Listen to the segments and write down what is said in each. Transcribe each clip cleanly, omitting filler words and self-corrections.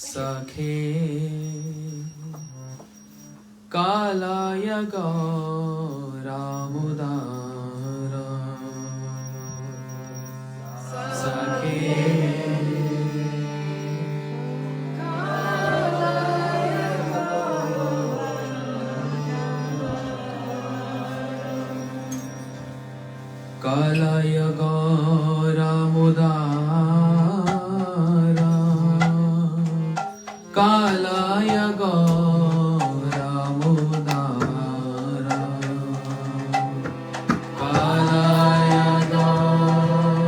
सखे कालाय गौरामुदार सखे कालाय गौरामुदार कालाय गौरामुदार कालाय गौरामुदार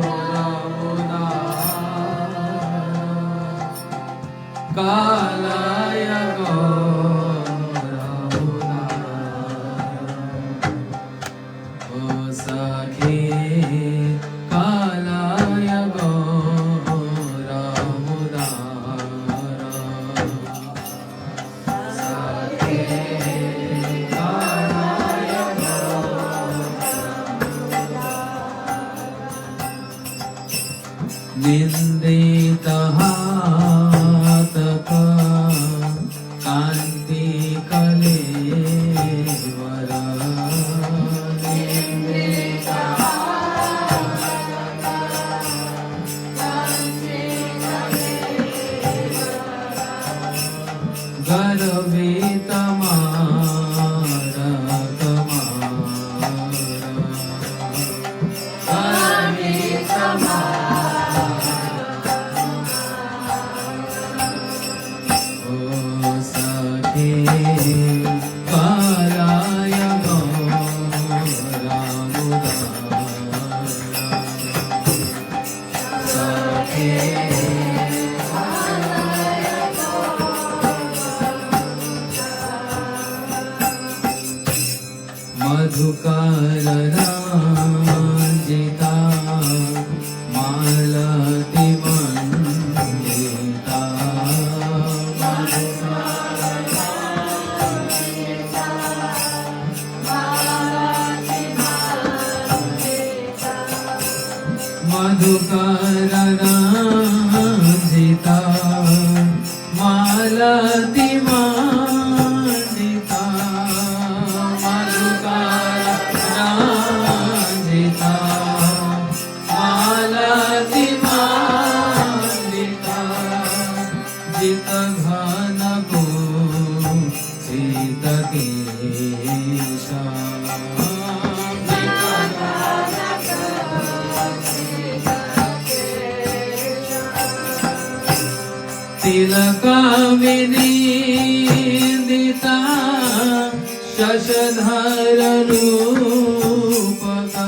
कालाय गौरामुदार ओ सखे कालाय निंदितः कांति कलेवर गर्वित कालाय गौरामुदार सखे मधुकर रंजिता मालती मंडिता मधुकर रंजिता मालती मंडिता मधुकर रंजिता मालती मंडिता जित घन को सीत केशा तिलकाविनीदिता शशधर रूपका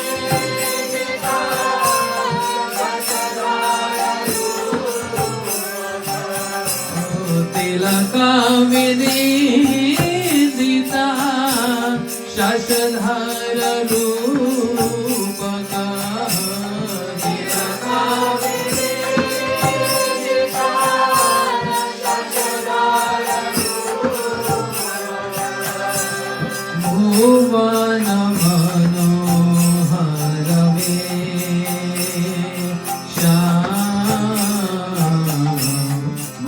तिलकाविनीदिता शशधर रूपका तिलकाविनीदिता शशधर रूपका भुवन मनोहर श्याम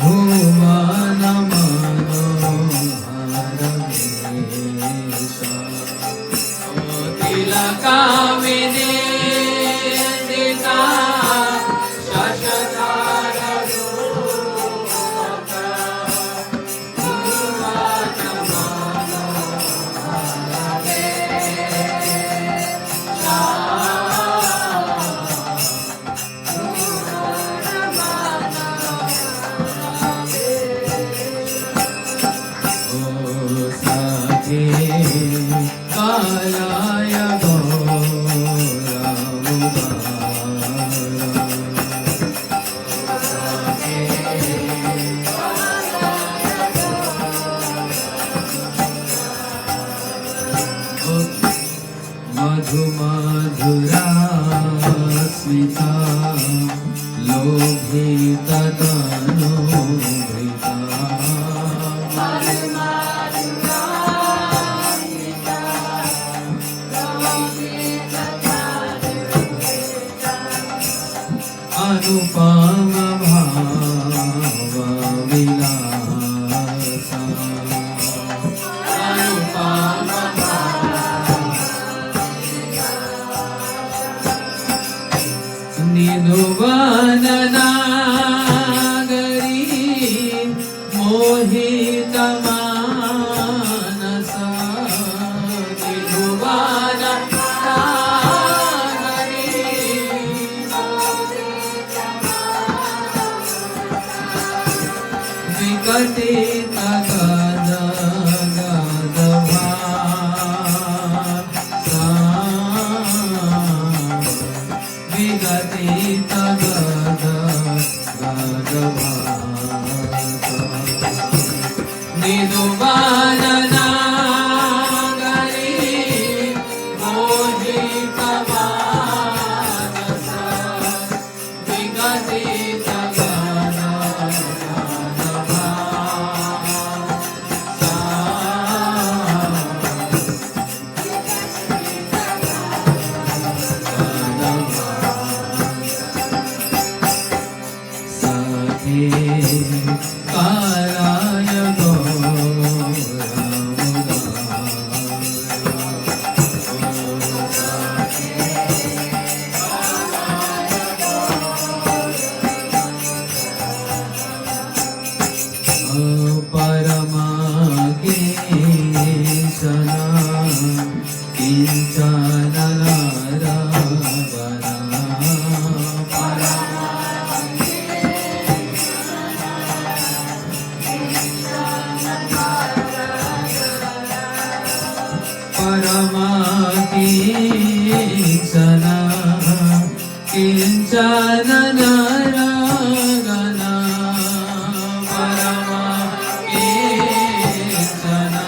भुवन मनोहर तिलकाविनीदिता शशधर रूपका कालाय मधु मधुरा स्मिता लोभित तनोभिता अनुपम भाव विलासा अनुपम निधुवन नागरी मोहित मानस निधुवन नागरी विकटित गद गद भासा विगतित गद गद भासा निधुवन नागरी मोहित मानस विगतित गद गद भासा सखे कालाय परमाकेशना किंचन नारायणा परमाकेशना किंचन नारायणा परमाकेशना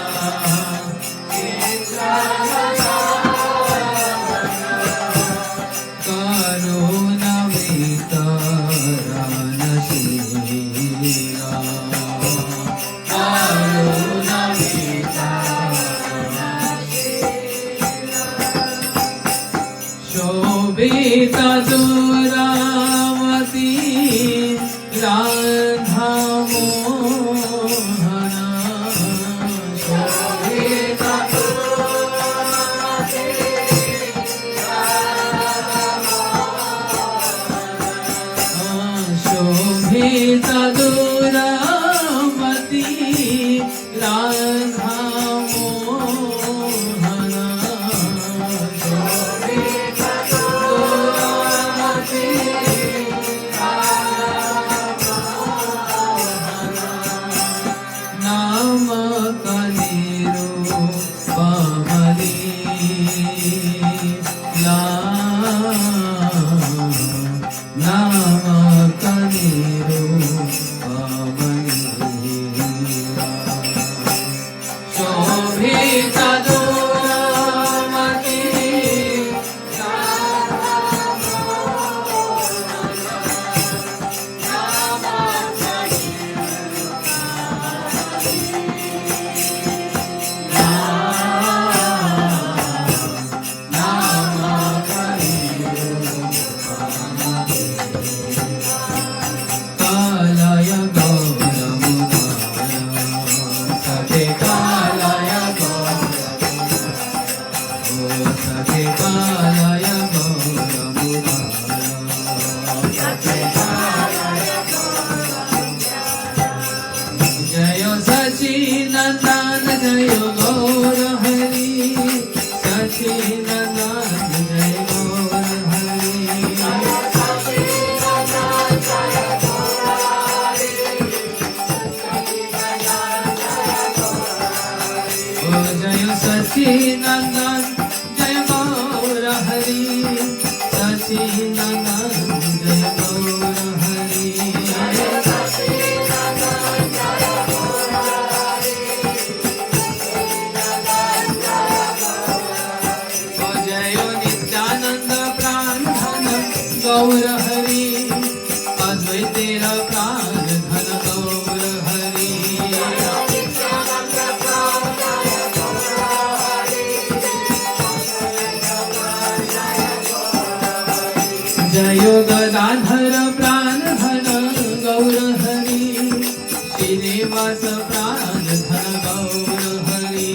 करुणवितरणशीला शोभित दुरावती राधा मोहना शोभित शोभित दुरावती राधा मोहना शोभित नाम कलिरो पमरी नाम कलिरो पमरी शोभित दुरावती कालय गौरमुदाय सखे कालय गौरमुदाय सखे कालय गौरमुदाय जय सचिनंदन जय गौर हरि सचिनंदन जय गौर हरि जय सचिनंदन जय गौर हरि सचिनंदन जय गौर हरि जय नित्यानंद प्राण धन गौर हरि अद्वैतेर प्राण धन गौर हरि जय गदाधर श्रीनिवास प्राण धन गौर हरि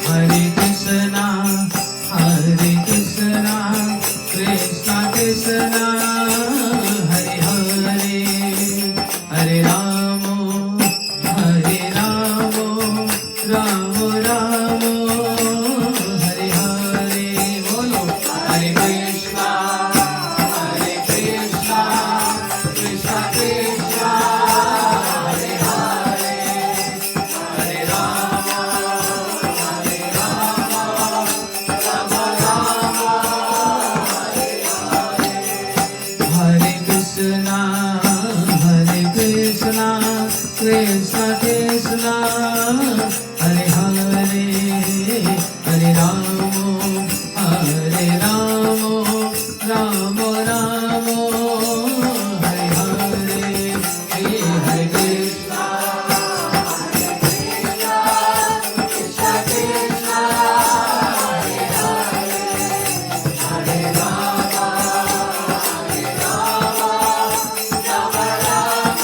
हरे कृष्णा कृष्णा कृष्णा हरे हरे हरे राम राम राम हरे हरे बोलो हरे कृष्णा कृष्णा कृष्णा हरे हरे हरे राम राम राम हरे कृष्णा कृष्णा कृष्णा हरे हरे हरे राम राम राम हरे हरे हरे कृष्णा कृष्णा कृष्णा हरे हरे हरे राम राम राम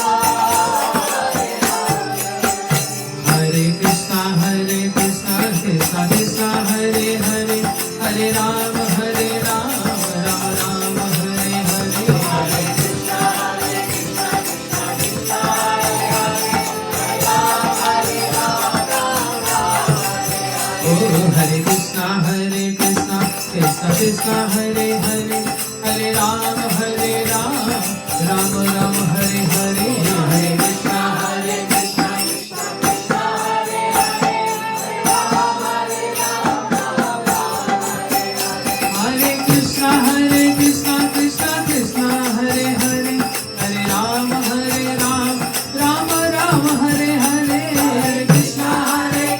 हरे कृष्णा कृष्णा कृष्णा हरे हरे हरे राम राम राम हरे हरे हरे कृष्णा कृष्णा कृष्णा हरे हरे हरे राम राम ओ हरे कृष्णा कृष्णा कृष्णा हरे हरे हरे राम राम राम हरे हरे हरे कृष्णा कृष्णा कृष्णा हरे हरे हरे कृष्णा कृष्णा कृष्णा हरे हरे हरे राम राम राम हरे हरे हरे कृष्णा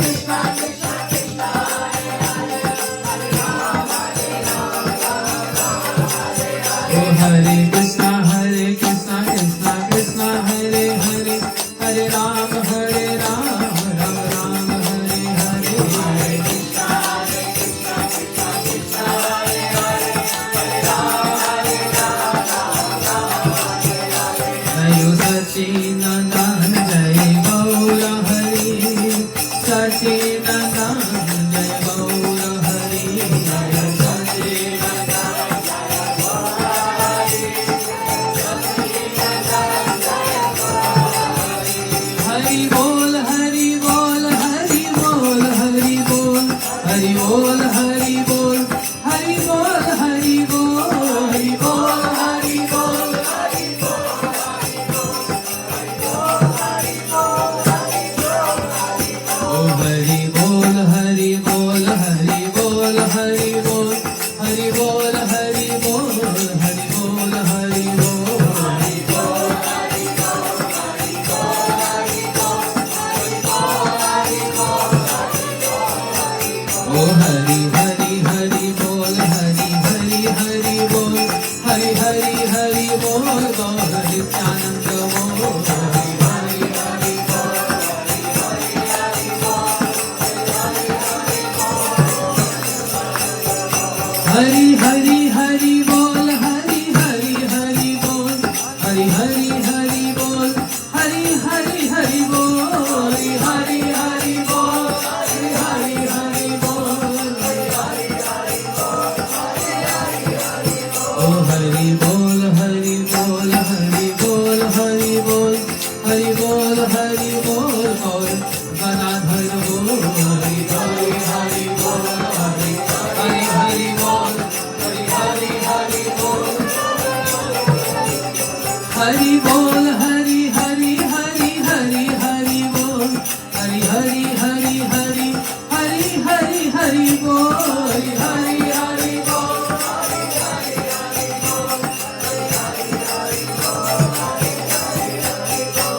कृष्णा कृष्णा हरे हरे हरे राम ओ हरे कृष्णा कृष्णा कृष्णा हरे हरे हरे राम राम राम हरे हरे हरे कृष्णा कृष्णा कृष्णा हरे हरे हरे राम जय सच्चिदानंद जय गौर हरि सच्चिदानंद जय गौर हरि जय सच्चिदानंद हरि बोल हरि बोल हरि बोल हरि बोल हरि बोल हरि बोल हरि बोल हरि बोल हरि बोल हरि बोल ओ हरि बोल हरि बोल हरि बोल हरि बोल हरि बोल हरि बोल हरि बोल हरि बोल हरि बोल ओ हरि हरि हरि बोल हरि हरि हरि बोल हरि हरि हरि बोल गौर नित्यानंद बोल हरि हरि हरि बोल हरि हरि हरि बोल हरि हरि हरि बोल हरि हरि हरि बोल हरि हरि हरि बोल हरि हरि हरि बोल हरि हरि हरि बोल ओ हरि बोल हरि बोल हरि बोल हरि बोल हरि बोल हरि बोल और गदाधर बोल हरि हरि हरि बोल हरि हरि हरि बोल हरि हरि हरि बोल हरि बोल हरि हरि हरि हरि हरि बोल हरि हरि हरि हरि हरि हरि हरि बोल हरि हरि हरि बोल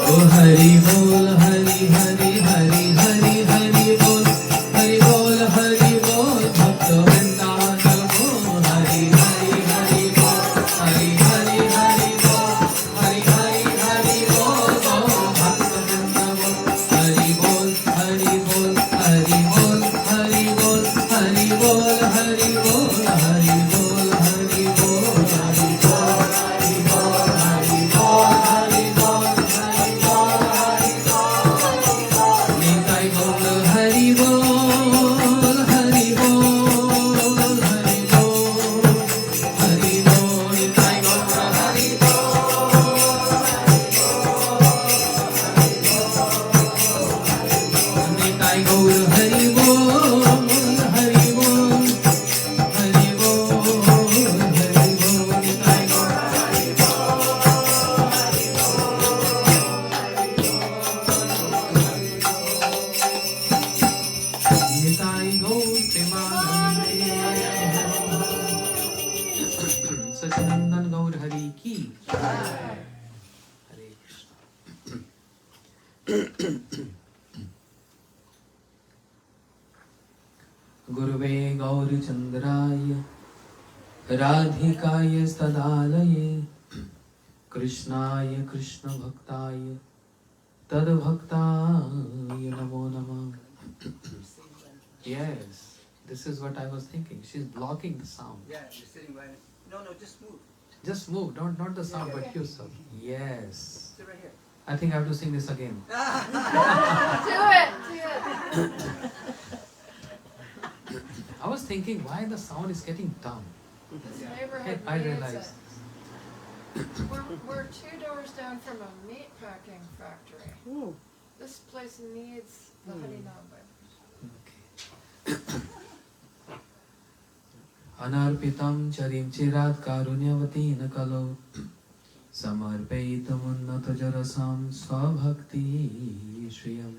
ओ हरि बोल हरि हरि हरि हरि हरि बोल हरि बोल हरि बोल भक्त वृंदावन बोल हरि हरि हरि बोल हरि हरि हरि बोल हरि हरि हरि बोल भक्त वृंदावन हरि बोल हरि बोल हरि बोल हरि बोल हरि बोल हरि बोल सच्चिदानंद गौर हरि की हरे कृष्ण। गुरुवे गौरचंद्राय राधिकाय तदालये कृष्णाय कृष्ण भक्ताय तद्भक्ताय नमो नमः। Yes, this is what I was thinking. She's blocking the sound. Yeah, you're sitting right. No, just move. Just move, not the sound, but yourself. Yes. Sit right here. I think I have to sing this again. Do it. I was thinking why the sound is getting dumb. This neighborhood I needs realized. it. We're 2 doors down from a meat packing factory. Ooh. This place needs the Harinam Bible. Okay. Anarpitam charim chirat karunyavatin kalo samarpayitumunnato jarasam svabhakti shriyam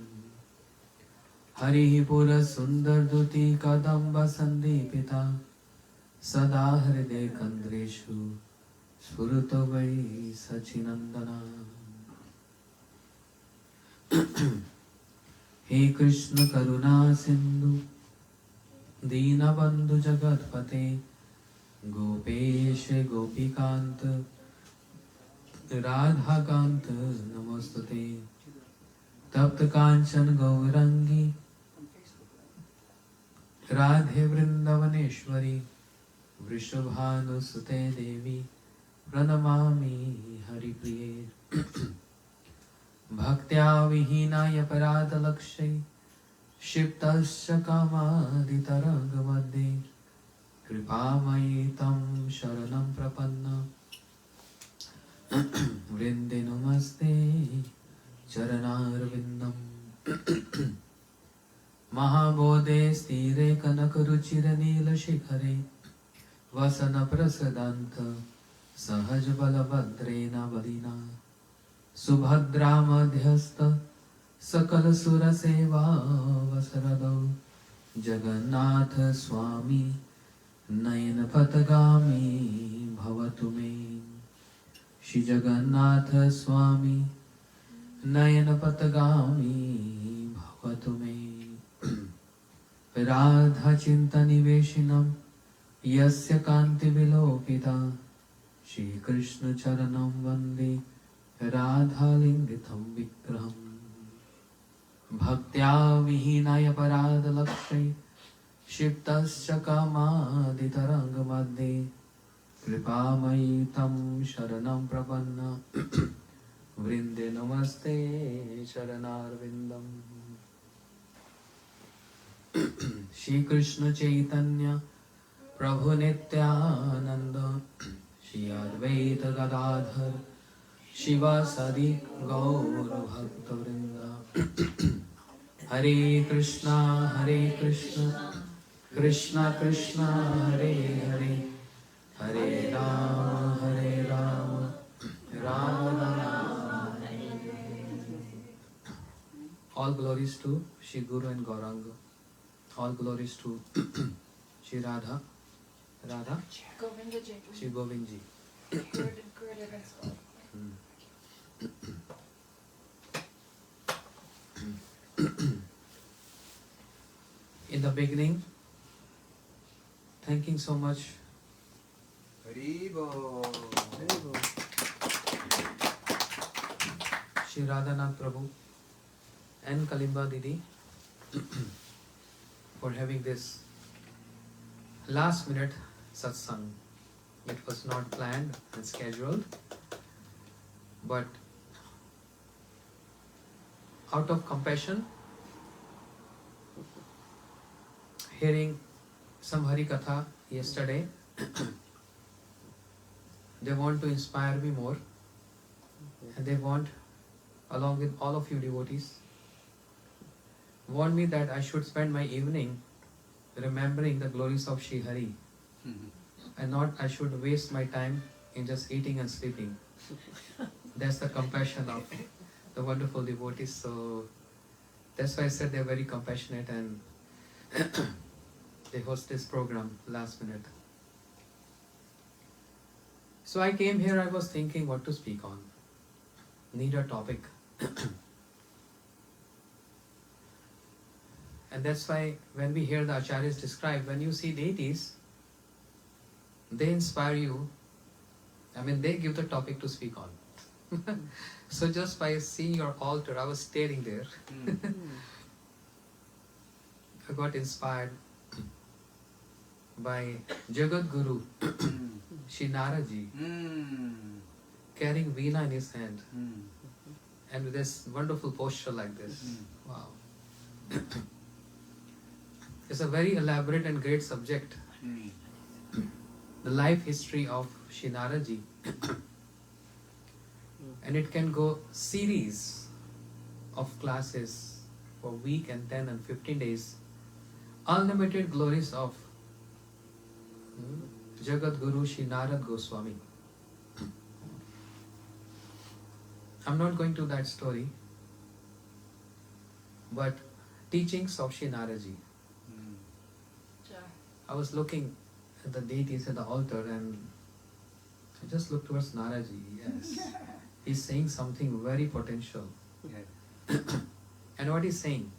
Harihi pura sundar duti kadamba sandipita sada hriday kandreshu sfuruto vai sachinandana. हे कृष्ण करुणा सिंधु दीनबंधु जगतपते गोपेश गोपीकांत राधाकांत नमोस्तुते तप्त कांचन गौरंगी राधे वृंदावनेश्वरी वृषभानुसुते देवी प्रणमामि हरिप्रिये भक्त्या विहीनाय परादलक्ष्यै क्षिप्तस्य कामादितरङ्गमध्ये कृपामयि तं शरणं प्रपन्न वृन्दे नमस्ते चरणारविन्दम् महाबोधे स्थिरे कनकरुचिरनीलशिखरे वसनप्रसदान्त सहजबलभद्रेण बलिना सुभद्रा मध्यस्थ सकल सुर सेवा वसरदौ जगन्नाथ स्वामी नयन पथगामी भवतु मे श्री जगन्नाथ स्वामी नयन पथगामी भवतु मे राधा चिंतनिवेशिनं यस्य कान्ति विलोकिता श्री कृष्ण चरणं वन्दे राधालिंगितं विग्रहम् भक्त्या विहीनाय परादलक्ष्यै क्षिप्तस्य कामादितरङ्गमध्ये कृपामयि तं शरणं प्रपन्न वृन्दे नमस्ते चरणारविन्दम्। श्री कृष्ण चैतन्य प्रभु नित्यानंद श्री अद्वैत गदाधर शिवासादि गौर भक्तवृंद। हरे Krishna Krishna Krishna Hare Hare Hare Ram Ram Ram. All glories to Shri Guru and Gauranga. All glories to Shri Radha, Govinda Ji. Shri Govind Ji. In the beginning, thanking so much Haribo. Shri Radhanath Prabhu and Kalimba Didi for having this last minute satsang. It was not planned and scheduled, but out of compassion hearing some Hari Katha yesterday. They want to inspire me more, and they want, along with all of you devotees, want me that I should spend my evening remembering the glories of Shri Hari, and not I should waste my time in just eating and sleeping. That's the compassion of the wonderful devotees. So that's why I said they're very compassionate, and they host this program last minute. So I came here, I was thinking what to speak on. Need a topic. And that's why when we hear the acharyas described, when you see deities, they inspire you. I mean, they give the topic to speak on. So just by seeing your altar, I was staring there. I got inspired by Jagat Guru, Shri Naraji, carrying veena in his hand, and with this wonderful posture like this. Wow. It's a very elaborate and great subject. The life history of Shri Naraji. And it can go series of classes for a week and 10 and 15 days. Unlimited glories of Jagat Guru Shri Narad Goswami. I'm not going to that story, but teachings of Shri Naraji. I was looking at the deities at the altar, and I just looked towards Naraji. Yes, he's saying something very potential. And what he's saying?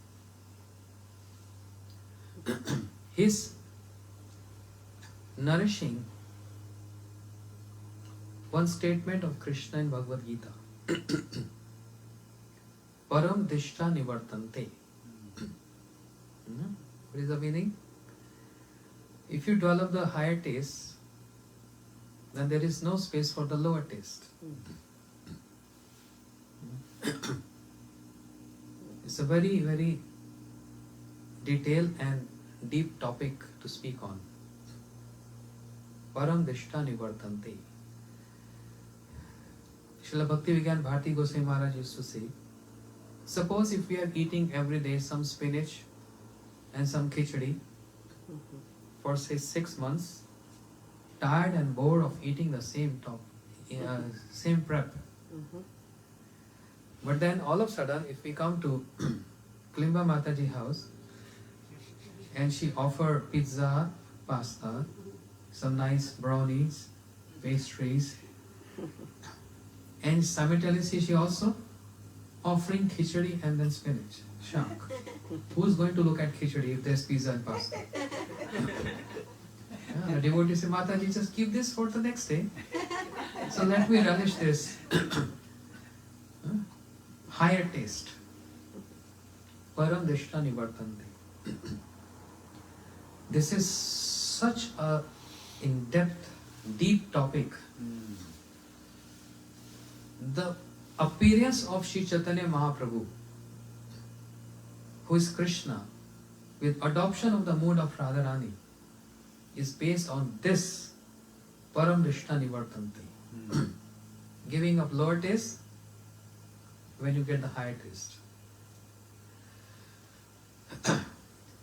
He's nourishing one statement of Krishna in Bhagavad Gita. Param Dishta Nivartante. What is the meaning? If you develop the higher taste, then there is no space for the lower taste. It's a very, very detailed and deep topic to speak on. Param Dishta Nivartante. Srila Bhakti Vigyan Bharati Goswami Maharaj used to say, suppose if we are eating every day some spinach and some khichdi for say 6 months, tired and bored of eating the same same prep. But then all of a sudden, if we come to Kalimba Mataji house and she offer pizza, pasta, some nice brownies, pastries, and simultaneously she also offering khichdi and then spinach. Shock. Who's going to look at khichdi if there's pizza and pasta? The devotee say, Mataji, just keep this for the next day. So let me relish this higher taste. Param Dishta Nivartante. This is such a in-depth, deep topic. The appearance of Sri Chaitanya Mahaprabhu, who is Krishna, with adoption of the mood of Radharani, is based on this Param Dishta Nivartante. Giving up lower taste when you get the higher taste.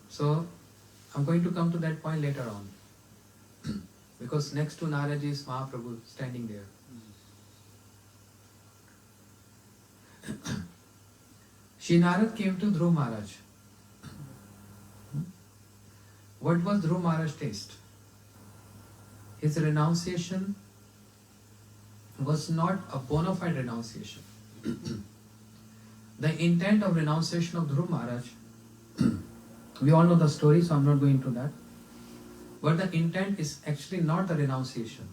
So, I'm going to come to that point later on. Because next to Naraji is Mahaprabhu standing there. Shri Narad came to Dhruv Maharaj. What was Dhruv Maharaj's taste? His renunciation was not a bona fide renunciation. The intent of renunciation of Dhruv Maharaj, we all know the story, so I'm not going into that. But the intent is actually not the renunciation.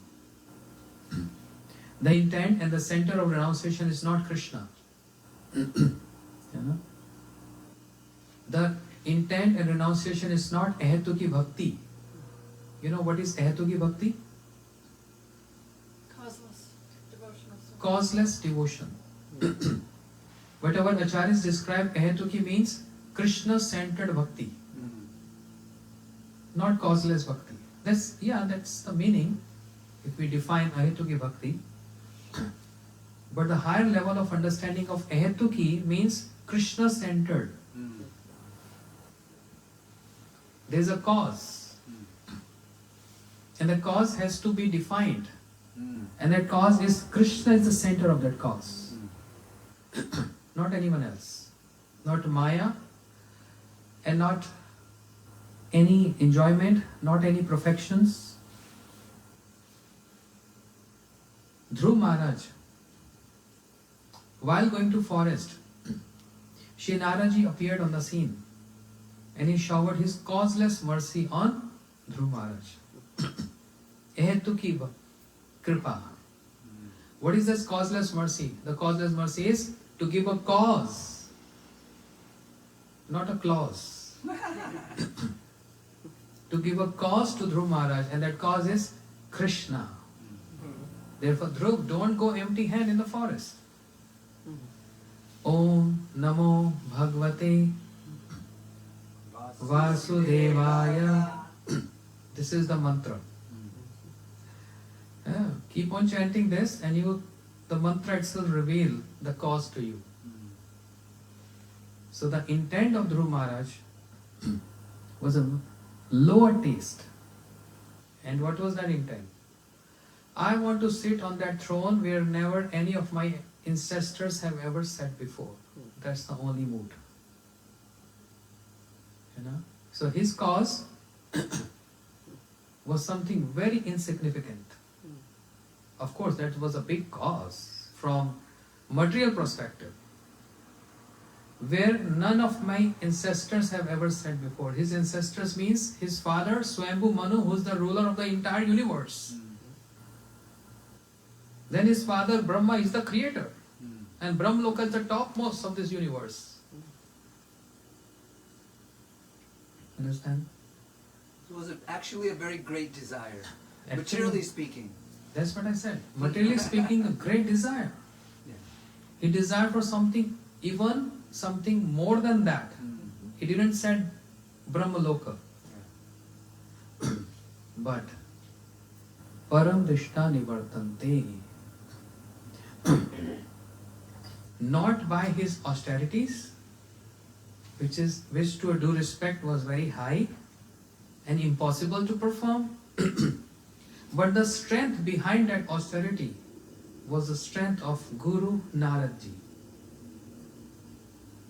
The intent and the center of renunciation is not Krishna. The intent and renunciation is not ahetuki bhakti. You know what is ahetuki bhakti? Causeless devotional service. Causeless devotion. But our acharyas describe ahetuki means Krishna-centered bhakti, Mm. not causeless bhakti. That's the meaning if we define ahetuki bhakti. But the higher level of understanding of ahetuki means Krishna-centered. Mm. There is a cause, and the cause has to be defined, Mm. and that cause is Krishna is the center of that cause, not anyone else, not Maya, and not any enjoyment, not any perfections. Dhruv Maharaj, while going to forest, Shri Naraji appeared on the scene, and he showered his causeless mercy on Dhruv Maharaj. Ahetuki kripa. What is this causeless mercy? The causeless mercy is to give a cause, not a clause. To give a cause to Dhruv Maharaj, and that cause is Krishna. Therefore, Dhruv, don't go empty hand in the forest. Om Namo Bhagavate Vasudevaya. This is the mantra. Yeah, keep on chanting this, and the mantra itself reveal the cause to you. So the intent of Dhruv Maharaj was a lower taste. And what was that intent? I want to sit on that throne where never any of my ancestors have ever sat before. That's the only mood. So his cause was something very insignificant. Of course, that was a big cause from material perspective, where none of my ancestors have ever sat before. His ancestors means his father, Swambhu Manu, who is the ruler of the entire universe. Then his father, Brahma, is the creator. And Brahmaloka is the topmost of this universe. Understand? It was actually a very great desire, Actually- materially speaking. That's what I said. Materially speaking, a great desire. Yeah. He desired for something, even something more than that. He didn't say Brahmaloka. But Param Drishta Nivartante. Not by his austerities, which to a due respect was very high and impossible to perform, but the strength behind that austerity was the strength of Guru Naradji.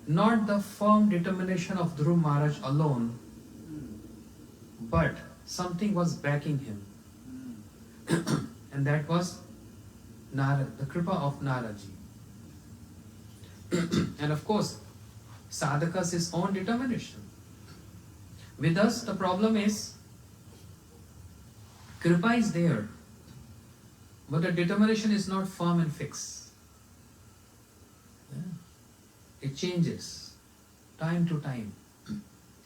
Not the firm determination of Dhruv Maharaj alone, but something was backing him. And that was Narad, the Kripa of Naradji. And of course, sadhaka's his own determination. With us, the problem is, Kripa is there, but the determination is not firm and fixed. It changes, time to time.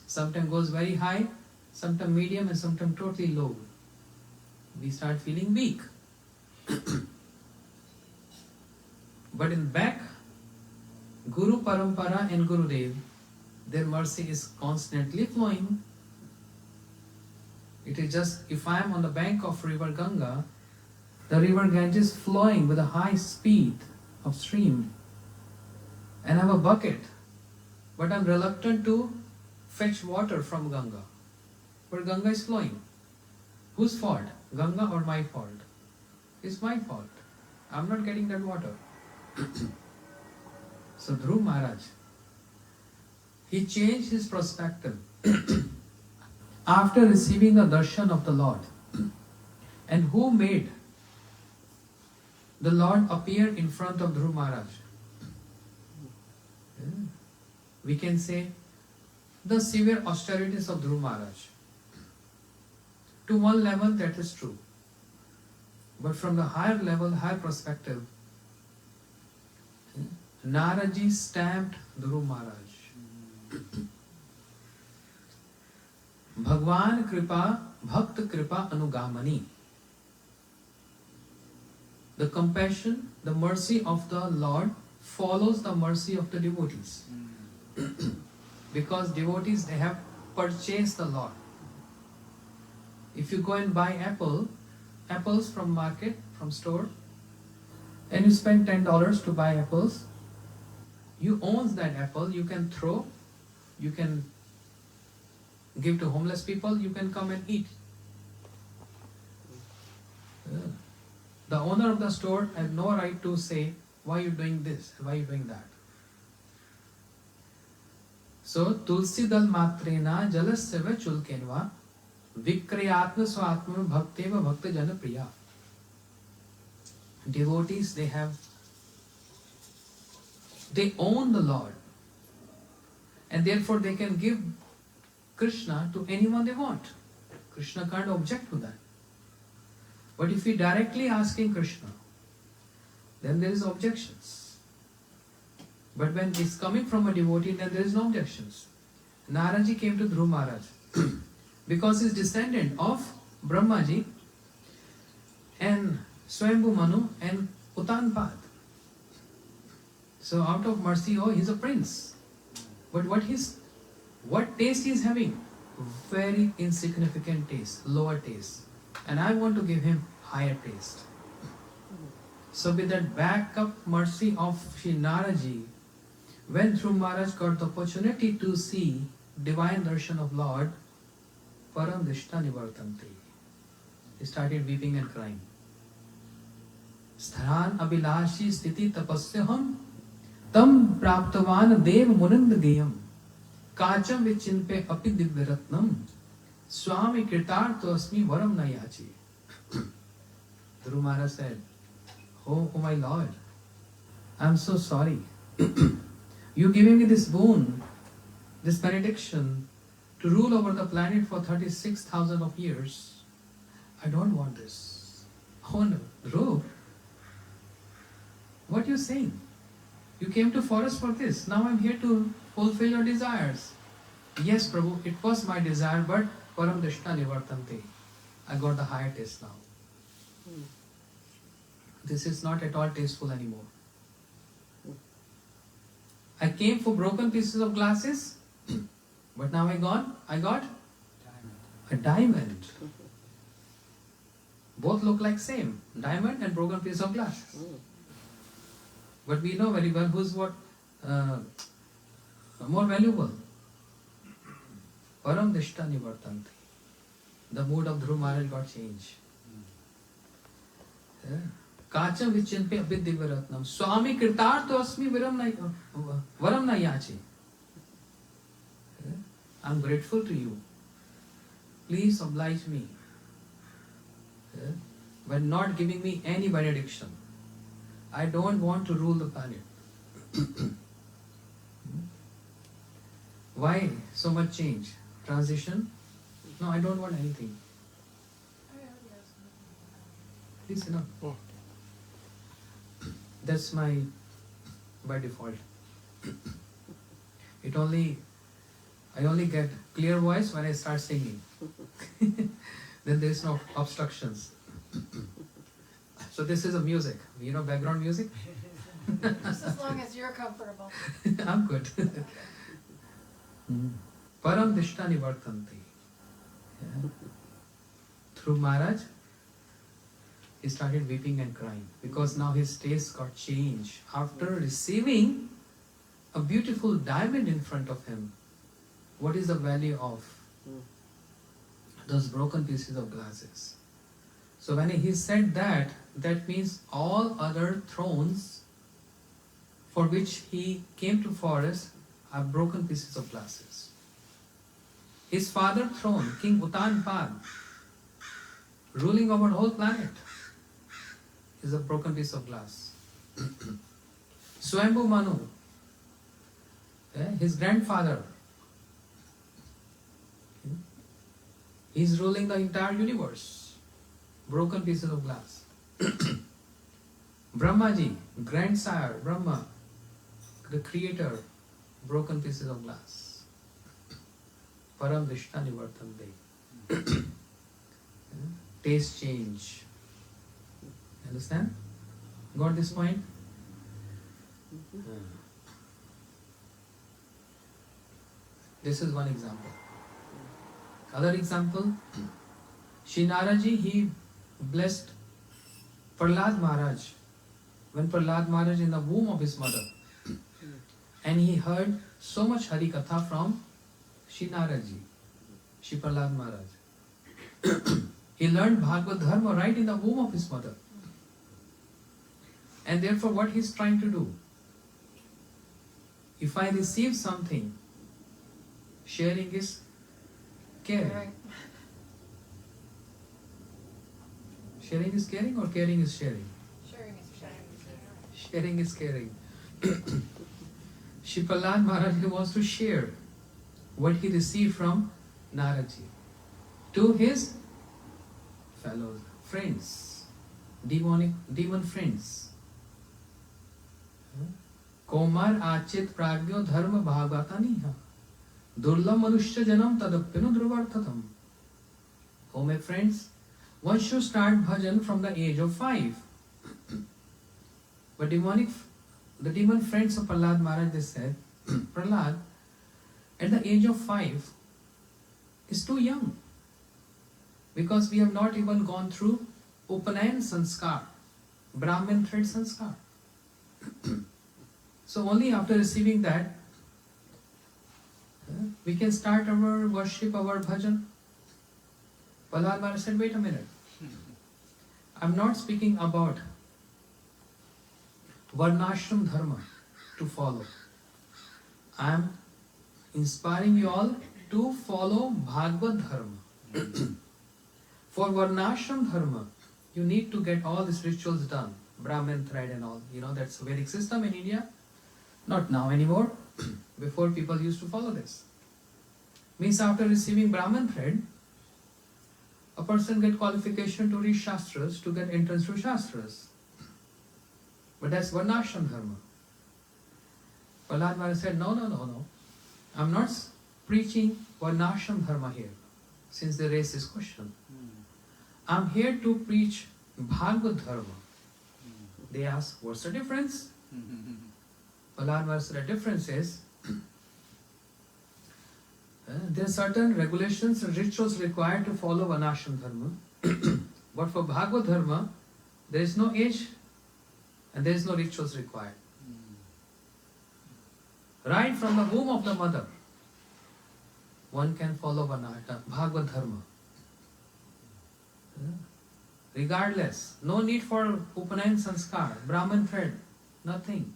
Sometimes goes very high, sometimes medium, and sometimes totally low. We start feeling weak. But in back, Guru Parampara and Gurudev, their mercy is constantly flowing. It is just, if I am on the bank of river Ganga, the river Ganges flowing with a high speed of stream, and I have a bucket, but I am reluctant to fetch water from Ganga. But Ganga is flowing. Whose fault? Ganga or my fault? It's my fault. I am not getting that water. So Dhruv Maharaj, he changed his perspective after receiving the darshan of the Lord. And who made the Lord appear in front of Dhruv Maharaj? We can say the severe austerities of Dhruv Maharaj. To one level that is true. But from the higher level, higher perspective, Naraji stamped Dhruv Maharaj. Bhagwan Kripa, Bhakt Kripa Anugamani. The compassion, the mercy of the Lord follows the mercy of the devotees. Because devotees, they have purchased the Lord. If you go and buy apples from market, from store, and you spend $10 to buy apples, you own that apple, you can throw, you can give to homeless people, you can come and eat. The owner of the store has no right to say, why are you doing this, why are you doing that. So, tulsi dal matrena jalasyava chulkenva vikrayatma swatma bhakteva bhakta jana priya. Devotees, they own the Lord, and therefore they can give Krishna to anyone they want. Krishna can't object to that. But if we directly asking Krishna, then there is objections. But when it's coming from a devotee, then there is no objections. Naraji came to Dhruv Maharaj because he's descendant of Brahmaji and Swayambhu Manu and Uttanpad. So out of mercy, oh, he's a prince. But what taste he is having? Very insignificant taste, lower taste. And I want to give him higher taste. So with that backup mercy of Shri Naraji, when Dhruv Maharaj got the opportunity to see divine darshan of Lord, Param Dishta Nivartanti, he started weeping and crying. Stharan abhilashi sthiti tapasyaham tam praptavan dev munand geyam kacham vichinpe api divyaratnam swami kirtarto asmi varam nayachi. Dhruv Maharaj said, oh my Lord, I am so sorry. You giving me this boon, this benediction to rule over the planet for 36,000 of years. I don't want this. Oh no, Dhruv, what are you saying? You came to forest for this. Now I am here to fulfill your desires. Yes, Prabhu, it was my desire, but Param Dishta Nivartante. I got the higher taste now. This is not at all tasteful anymore. I came for broken pieces of glasses, but now I got a diamond. Both look like same, diamond and broken piece of glass. But we know very well who's what more valuable. Param Dishta Nivartanti. The mood of Dhruv Maharaj got changed. Kacham vichinpe abhidivyaratnam Swami kirtarto asmi varam na yachi. I'm grateful to you. Please oblige me by not giving me any benediction. I don't want to rule the planet. Why so much change? Transition? No, I don't want anything. Please sit down. That's my by default. I only get clear voice when I start singing. Then there is no obstructions. So this is a music, background music. Just as long as you're comfortable. I'm good. Param Dishta Nivartanti. Through Maharaj, he started weeping and crying because now his taste got changed. After receiving a beautiful diamond in front of him, what is the value of those broken pieces of glasses? So when he said that means all other thrones for which he came to forest are broken pieces of glasses. His father's throne, King Uttanpad, ruling over the whole planet, is a broken piece of glass. Swayambhu Manu, his grandfather, he's ruling the entire universe. Broken pieces of glass. Brahmaji, grandsire, Brahma, the creator, broken pieces of glass. Param Dishta Nivartante. Taste change. Understand? Got this point? This is one example. Other example, Shri Naraji, he blessed Prahlad Maharaj when Prahlad Maharaj in the womb of his mother, and he heard so much Hari Katha from Shri Naraji, Shri Prahlad Maharaj. He learned Bhagavad Dharma right in the womb of his mother. And therefore what he is trying to do, if I receive something, sharing is caring. Right. Sharing is caring or caring is sharing? Sharing is sharing. Sharing is caring. Shri Prahlad Maharaj wants to share what he received from Naraji to his fellow friends, demon friends. Komar achit pragyo dharma bhagataniha durlabh manushya janam tadapyanu dhruvarthatam. Oh my friends, one should start bhajan from the age of 5. But the demon friends of Prahlad Maharaj, they said, Prahlad, at the age of 5 is too young, because we have not even gone through Upanayan sanskar, Brahmin thread sanskar. So only after receiving that, we can start our worship, our bhajan. Prahlad Maharaj said, wait a minute. I'm not speaking about Varnashram Dharma to follow. I'm inspiring you all to follow Bhagavad Dharma. For Varnashram Dharma, you need to get all these rituals done. Brahmin thread and all. You know, that's a Vedic system in India. Not now anymore. Before, people used to follow this. Means after receiving Brahmin thread, a person get qualification to read Shastras, to get entrance to Shastras. But that's Varnashram Dharma. Prahlad Maharaj said, no. I'm not preaching Varnashram Dharma here, since they raised this question. I'm here to preach Bhagavad Dharma. They asked, what's the difference? Prahlad Maharaj said, the difference is, there are certain regulations and rituals required to follow Varnashram Dharma. But for Bhagavad Dharma, there is no age and there is no rituals required. Right from the womb of the mother, one can follow Bhagavad Dharma. Regardless, no need for Upanayan sanskar, Brahmin thread, nothing.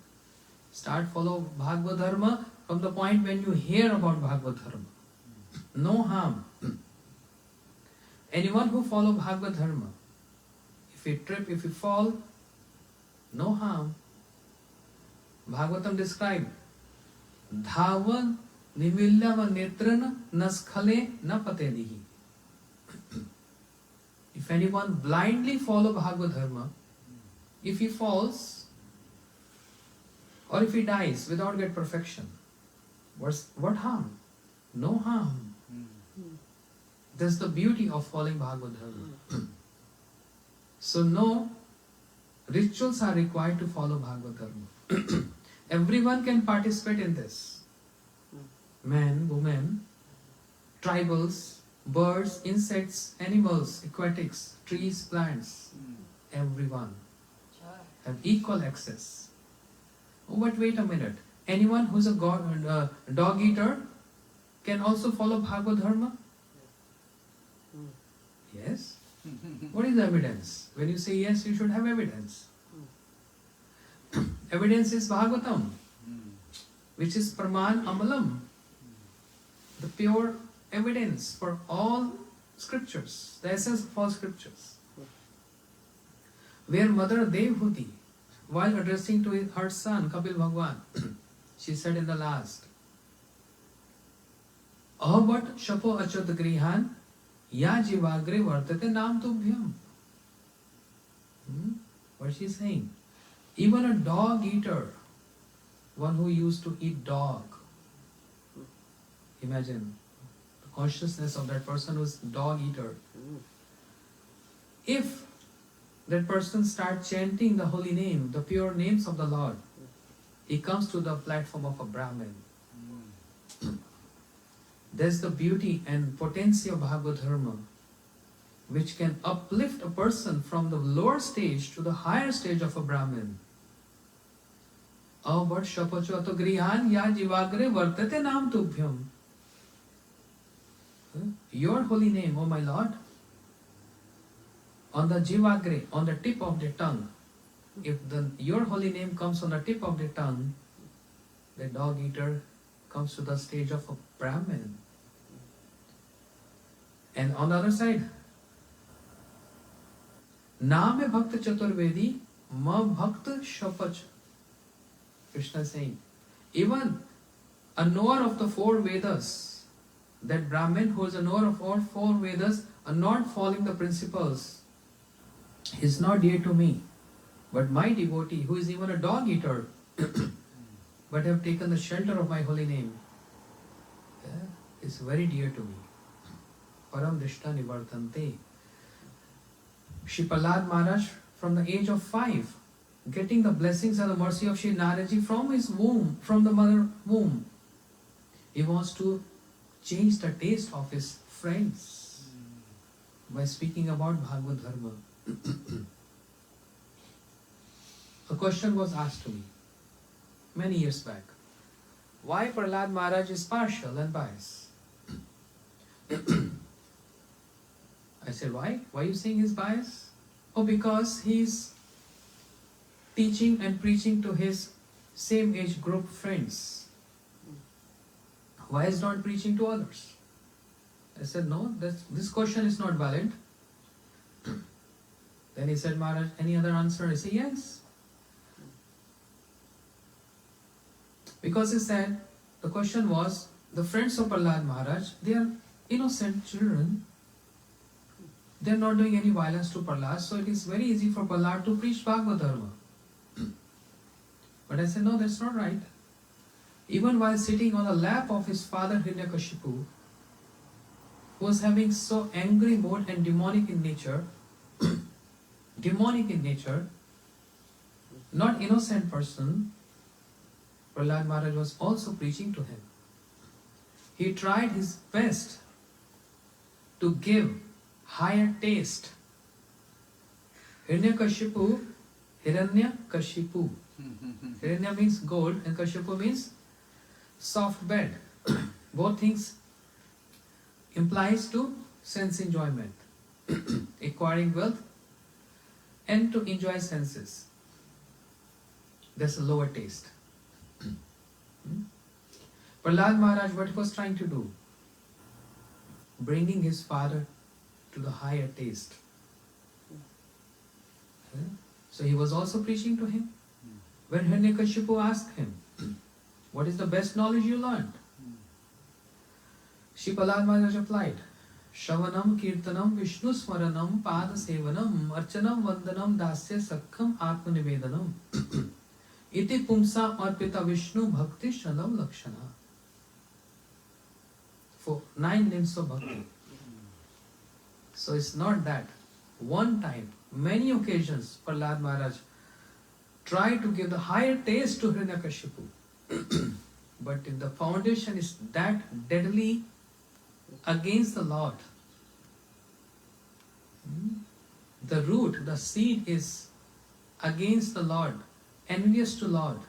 Start follow Bhagavad Dharma from the point when you hear about Bhagavad Dharma. No harm. Anyone who follow Bhagavad Dharma, if you trip, if you fall, no harm. Bhagavatam described, Dhavan nivilyava netrana naskhale na patenihi. If anyone blindly follow Bhagavad Dharma, if he falls or if he dies without get perfection, what harm? No harm. That's the beauty of following Bhagavad Dharma. So no rituals are required to follow Bhagavad Dharma. Everyone can participate in this. Men, women, tribals, birds, insects, animals, aquatics, trees, plants. Everyone have equal access. Oh, but wait a minute. Anyone who's a dog eater can also follow Bhagavad Dharma? Yes. What is the evidence? When you say yes, you should have evidence. Evidence is Bhagavatam, which is Praman Amalam, the pure evidence for all scriptures, the essence of all scriptures. Where Mother Devhuti, while addressing to her son Kapil Bhagwan, she said in the last, Ahavat shapo achat grihan ya jivagre vartate nam tubhyam. What she is saying? Even a dog eater, one who used to eat dog, imagine the consciousness of that person who is dog eater. If that person starts chanting the holy name, the pure names of the Lord, he comes to the platform of a Brahmin. That's the beauty and potency of Bhagavad Dharma, which can uplift a person from the lower stage to the higher stage of a Brahmin. Avat shapacho ato grihan ya jivagre vartate nam tubhyam. Your holy name, O my Lord, on the jivagre, on the tip of the tongue. If your holy name comes on the tip of the tongue, the dog eater comes to the stage of a Brahmin. And on the other side, Naam Bhakta Chaturvedi, Ma Bhakta Shapach. Krishna is saying, even a knower of the four Vedas, that Brahmin who is a knower of all four Vedas, are not following the principles, he is not dear to me. But my devotee, who is even a dog eater, but have taken the shelter of my holy name, is very dear to me. Param Drishta Nivartante. Shri Prahlad Maharaj, from the age of 5, getting the blessings and the mercy of Shri Naraji from his womb, from the mother womb, he wants to change the taste of his friends by speaking about Bhagavad Dharma. A question was asked to me many years back. Why Prahlad Maharaj is partial and biased? I said, why? Why are you saying he's biased? Oh, because he's teaching and preaching to his same age group friends. Why is not preaching to others? I said, no, this question is not valid. Then he said, Maharaj, any other answer? I said, yes. Because he said, the question was, the friends of Prahlad Maharaj, they are innocent children. They are not doing any violence to Prahlad, so it is very easy for Prahlad to preach Bhagavad Dharma. But I said, no, that's not right. Even while sitting on the lap of his father Hiranyakashipu, who was having so angry mood and demonic in nature, not innocent person, Prahlad Maharaj was also preaching to him. He tried his best to give higher taste. Hiranyakashipu. Hiranya means gold and Kashipu means soft bed. Both things implies to sense enjoyment, acquiring wealth and to enjoy senses. That's a lower taste. Prahlad Maharaj, what he was trying to do? Bringing his father to the higher taste. So he was also preaching to him. When Hiranyakashipu asked him, what is the best knowledge you learned? Shri Prahlad Maharaj replied, Shravanam Kirtanam Vishnu Smaranam Pada Sevanam Archanam Vandanam Dasya Sakham Atmanivedanam Iti Pumsa Arpita Vishnu Bhakti Shanam Lakshana. For 9 names of Bhakti. So it's not that. One time, many occasions, Prahlad Maharaj tried to give the higher taste to Hiranyakashipu. But if the foundation is that deadly against the Lord, the root, the seed is against the Lord, envious to Lord,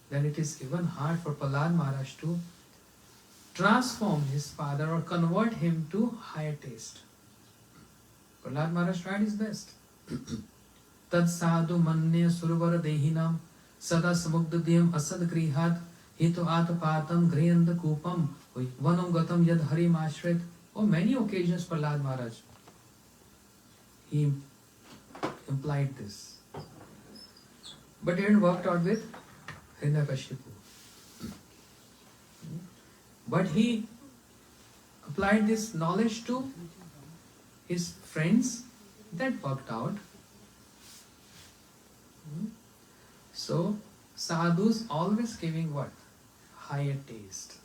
then it is even hard for Prahlad Maharaj to transform his father or convert him to higher taste. Prahlad Maharaj tried his best. Tad sadhu manya survara dehinam sada samugdadhyam asad grihad hito atapatam griyanda kupam vanam gatam yad harim ashrit. On many occasions Prahlad Maharaj, he implied this. But it didn't work out with Hiranyakashipu. But he applied this knowledge to his friends. That worked out. So, sadhus always giving what? Higher taste.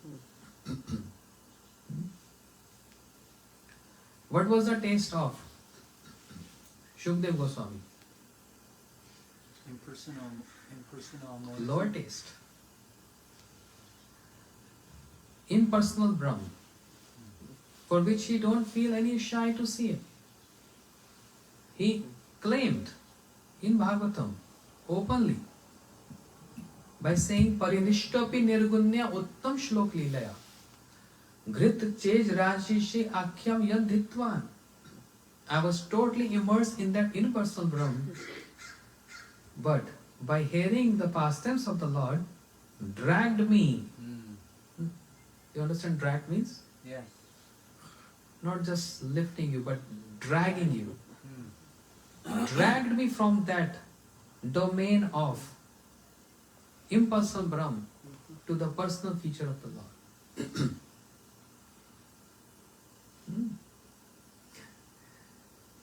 What was the taste of Shukdev Goswami? Impersonal Lower taste. impersonal Brahm, for which he don't feel any shy to see it. He claimed in Bhagavatam openly by saying Parinishtapi Nirgunya Uttam Shlok Leelaya Grit Chej Rajishi Akhyam Yadhitvan. I was totally immersed in that impersonal Brahm, but by hearing the pastimes of the Lord, dragged me. You understand drag means? Yes. Not just lifting you, but dragging you. Dragged me from that domain of impersonal Brahm to the personal feature of the Lord.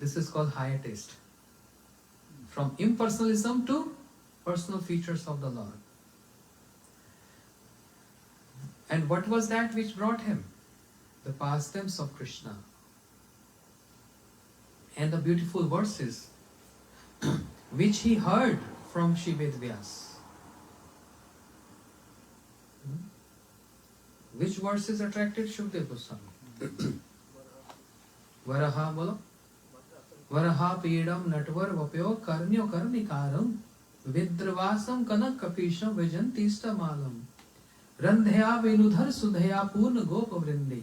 This is called higher taste. From impersonalism to personal features of the Lord. And what was that which brought him? The pastimes of Krishna. And the beautiful verses which he heard from Shri Vedvyas. Which verses attracted Shukdev Goswami? Varaha bolo. Varaha pidam natvar vapyo karnyo karnikaram vidravasam kanak kapisham vijantista malam randhya venudhar sudhya purna gopa vrinde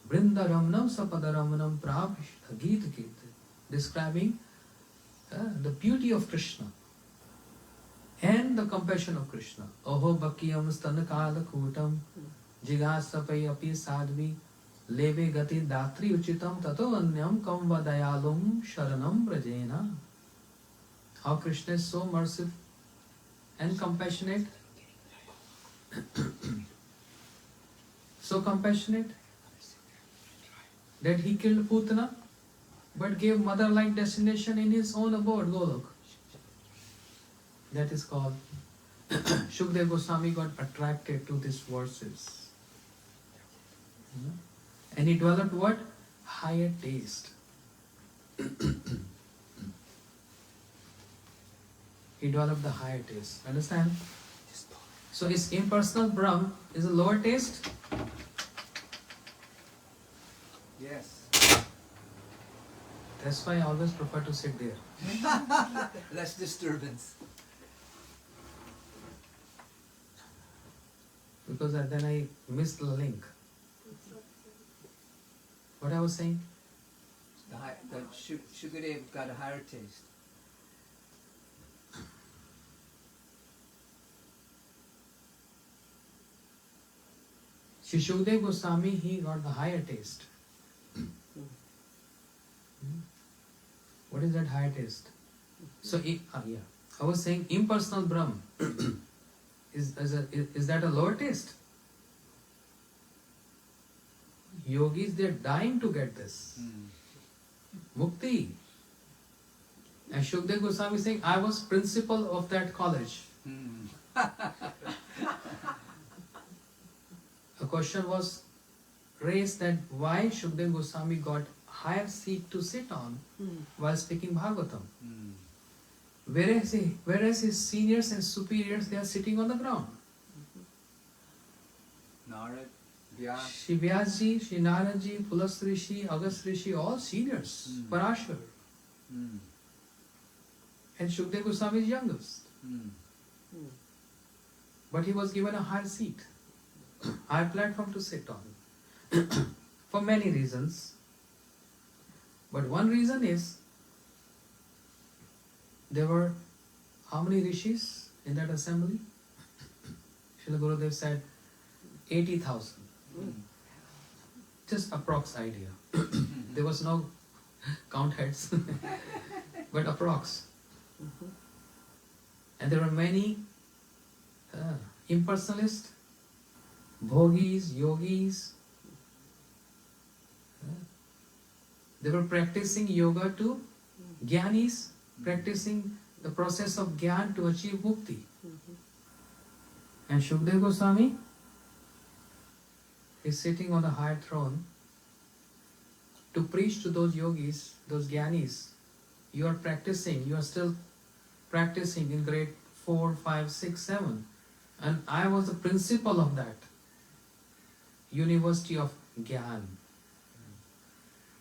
vrindaramnam sapadaramnam prabhishta gita kirti, describing the beauty of Krishna and the compassion of Krishna. Oho bakiyam stanakala kutam jigasapai api sadvi leve gati datri uchitam tato anyam kam vadayalum sharanam brajena. How Krishna is so merciful and compassionate. So compassionate that he killed Putana but gave mother-like destination in his own abode, Golok. That is called Shukdev Goswami got attracted to these verses. And he developed what? Higher taste. He developed the higher taste. Understand? So his impersonal Brahm is a lower taste? Yes. That's why I always prefer to sit there. Less disturbance. Because then I miss the link. What I was saying? The Shukadev got a higher taste. Shri Shukdev Goswami, he got the higher taste. What is that higher taste? So, I was saying impersonal Brahm. Is that a lower taste? Yogis, they're dying to get this. Mukti. And Shukdev Goswami is saying, I was principal of that college. A question was raised that why Shukdev Goswami got higher seat to sit on while speaking Bhagavatam. Whereas his seniors and superiors, they are sitting on the ground. Narad, Vyas. Shri Vyasji, Shri Naradji, Pulas Rishi, Agast Rishi, all seniors. Parashar. And Shukdev Goswami is youngest. But he was given a higher seat, higher platform to sit on. For many reasons. But one reason is, there were how many rishis in that assembly? Srila Gurudev said 80,000. Just approx idea. There was no count heads, but approx. And there were many impersonalists, bhogis, yogis. They were practicing yoga to jnanis, practicing the process of jnana to achieve mukti. And Shukdev Goswami is sitting on a high throne to preach to those yogis, those jnanis. You are practicing, you are still practicing in grade 4, 5, 6, 7. And I was the principal of that. university of Gyan.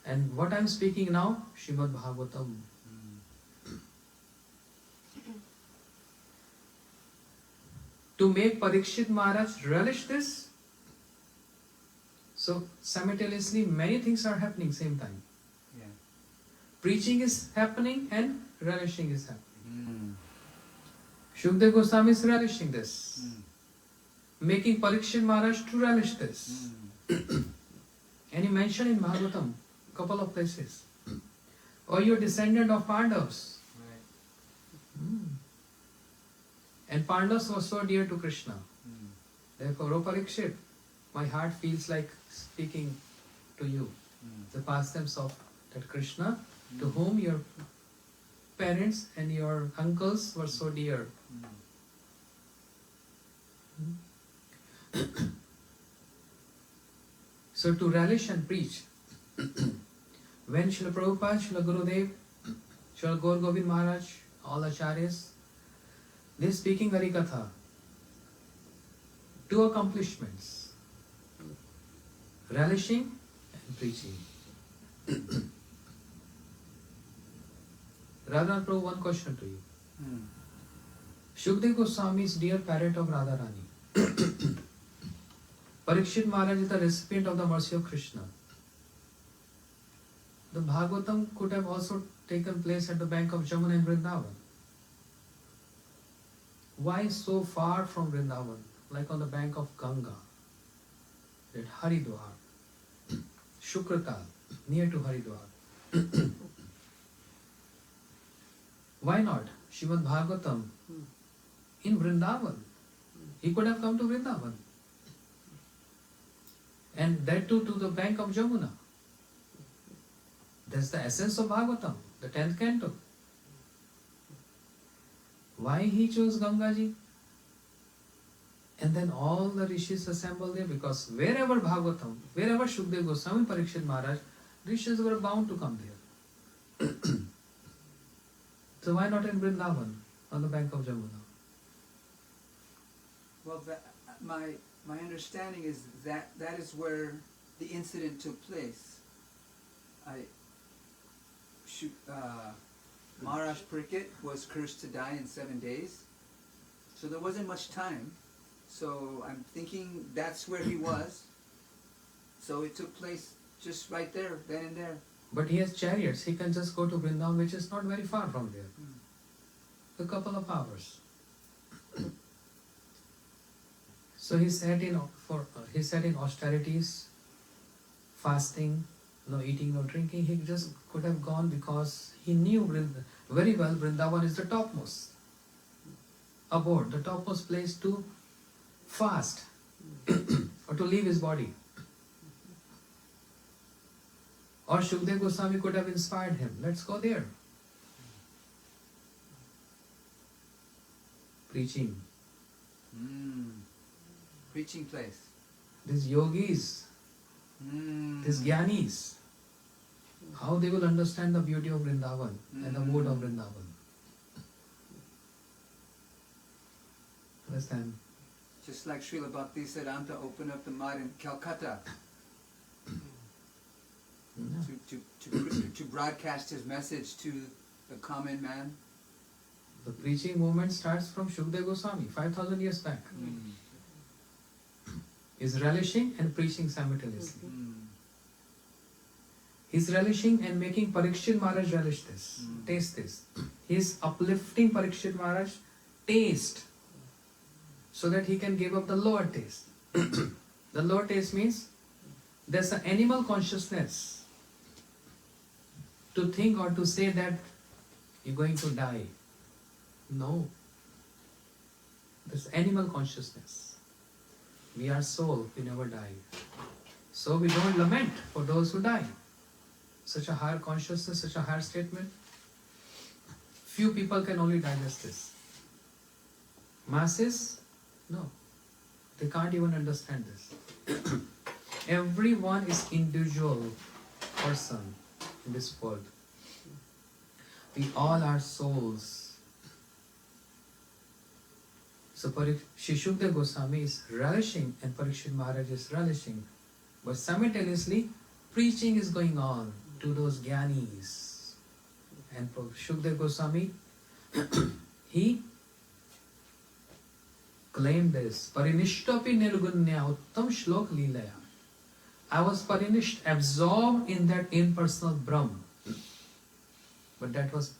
And what I am speaking now, Srimad Bhagavatam. To make Parikshit Maharaj relish this, so simultaneously many things are happening same time. Yeah. Preaching is happening and relishing is happening. Mm. Shukdev Goswami is relishing this. Mm. Making Parikshit Maharaj to relish this. Mm. And he mentioned in Bhagavatam, couple of places. Or you are descendant of Pandavas. Right. And Pandavas were so dear to Krishna. Mm. Therefore, O Parikshit, my heart feels like speaking to you. Mm. The pastimes of that Krishna, to whom your parents and your uncles were so dear. Mm. So to relish and preach. When Srila Prabhupada, Srila Gurudev, Srila Gaur Govind Maharaj, all acharyas, they speaking Harikatha. Two accomplishments. Relishing and preaching. Radha Prabhu, one question to you. Mm. Shukdev Goswami is dear parent of Radharani. Parikshit Maharaj is the recipient of the mercy of Krishna. The Bhagavatam could have also taken place at the bank of Jamuna in Vrindavan. Why so far from Vrindavan, like on the bank of Ganga, at Haridwar, Shukratal, near to Haridwar? Why not Srimad Bhagavatam in Vrindavan? He could have come to Vrindavan. And that too to the bank of Jamuna. That's the essence of Bhagavatam, the 10th canto. Why he chose Gangaji? And then all the rishis assembled there, because wherever Bhagavatam, wherever Shukdev Goswami, Parikshit Maharaj, rishis were bound to come there. So why not in Vrindavan, on the bank of Jamuna? Well, my understanding is that that is where the incident took place. Maharaj Parikshit was cursed to die in 7 days, so there wasn't much time. So I'm thinking that's where he was. So it took place just right there, then and there. But he has chariots, he can just go to Vrindavan, which is not very far from there. A couple of hours. So he sat in austerities, fasting, no eating, no drinking. He just could have gone because he knew very well Vrindavan is the topmost abode, the topmost place to fast or to leave his body. Or Shukdev Goswami could have inspired him. Let's go there. Preaching. Preaching place. These yogis, these jnanis, how they will understand the beauty of Vrindavan and the mood of Vrindavan. Understand? Just like Srila Bhaktisiddhanta opened up the mud in Calcutta to broadcast his message to the common man. The preaching movement starts from Shukdev Goswami, 5,000 years back. Is relishing and preaching simultaneously. He's relishing and making Parikshit Maharaj relish this, taste this. He's uplifting Parikshit Maharaj taste so that he can give up the lower taste. The lower taste means there's an animal consciousness to think or to say that you're going to die. No. There's animal consciousness. We are soul, we never die. So we don't lament for those who die. Such a higher consciousness, such a higher statement. Few people can only digest this. Masses, no. They can't even understand this. Everyone is individual person in this world. We all are souls. So Shri Shukdev Goswami is relishing and Parikshit Maharaj is relishing But simultaneously, preaching is going on to those Gyanis. And Shukdev Goswami, he claimed this. Parinishtapi nirgunya uttam shlok lilaya. I was parinisht, absorbed in that impersonal Brahm. But that was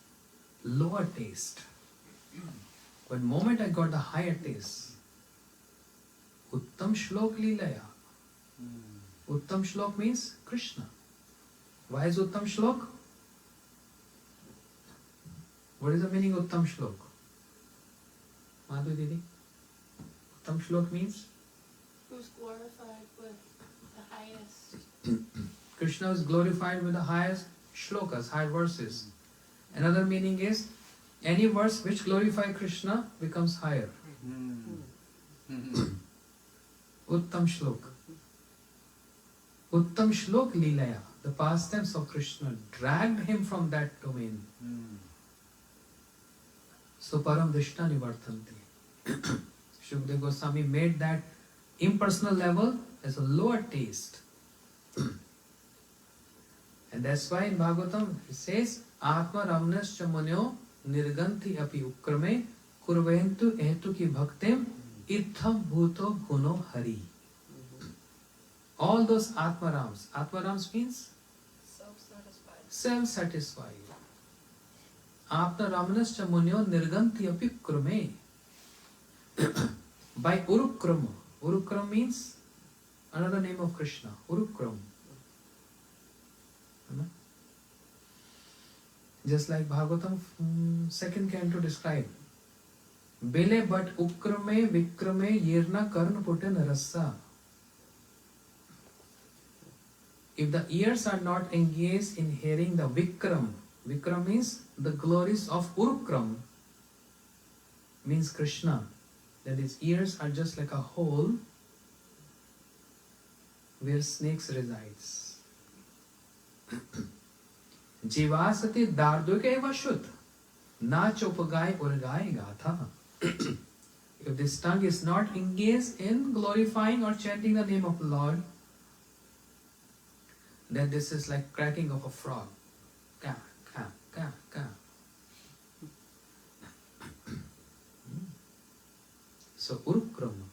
lower taste. But the moment I got the higher taste, Uttam Shlok Lilaya. Uttam Shlok means Krishna. Why is Uttam Shlok? What is the meaning of Uttam Shlok? Madhu Didi? Uttam Shlok means? Who's glorified with the highest. Krishna is glorified with the highest shlokas, high verses. Another meaning is, any verse which glorifies Krishna becomes higher. Uttam Shlok. Uttam Shlok Leelaya, the pastimes of Krishna, dragged him from that domain. So Param Drishta Nivartanti. Shukdev Goswami made that impersonal level as a lower taste. And that's why in Bhagavatam it says, Atma Ramnascha Munyo Nirganti Api Ukrame Kurventu Etu Ki Bhaktim Itham Bhuto Guno Hari. All those Atmarams. Atmarams means Self-satisfied. self-satisfied. Atma Ramnascha Munyo Nirganti Api Ukrame. By Urukram. Urukram means another name of Krishna. Urukram. Just like Bhagavatam second canto describe. Bele but ukrame vikrame yerna karna putten rasa. If the ears are not engaged in hearing the vikram, vikram means the glories of Urukram, means Krishna, that his ears are just like a hole where snakes resides. Jivasati darduke vashut na chopagai urgai gatha. If this tongue is not engaged in glorifying or chanting the name of the Lord, then this is like cracking of a frog. Ka, ka, ka, ka. So Urukram.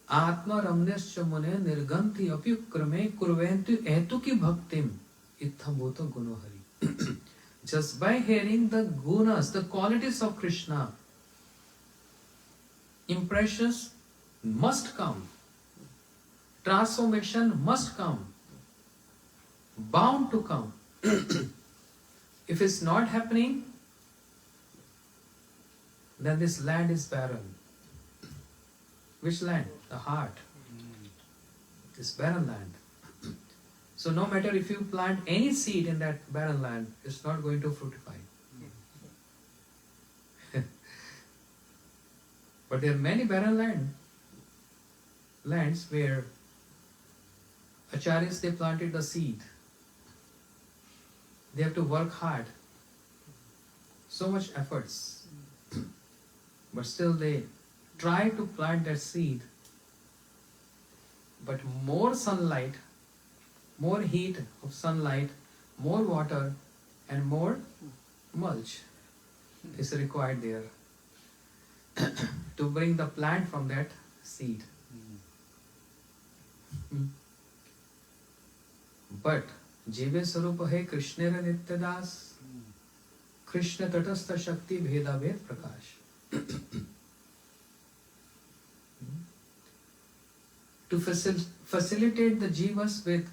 Atma ramnescha mune nirganti apyukrame kurventu etuki bhaktim ithabhuta gunohari. Just by hearing the gunas, the qualities of Krishna, impressions must come. Transformation must come. Bound to come. If it's not happening, then this land is barren. Which land? The heart. This barren land. So no matter if you plant any seed in that barren land, it's not going to fructify. But there are many barren lands where acharyas, they planted the seed. They have to work hard. So much efforts. But still they try to plant that seed. But more sunlight, more heat of sunlight, more water and more mulch is required there to bring the plant from that seed. But Jive Sarupa hai Krishnera Nityadas, Krishna Tatastha Shakti Bheda Ved Prakash. To facilitate the jivas with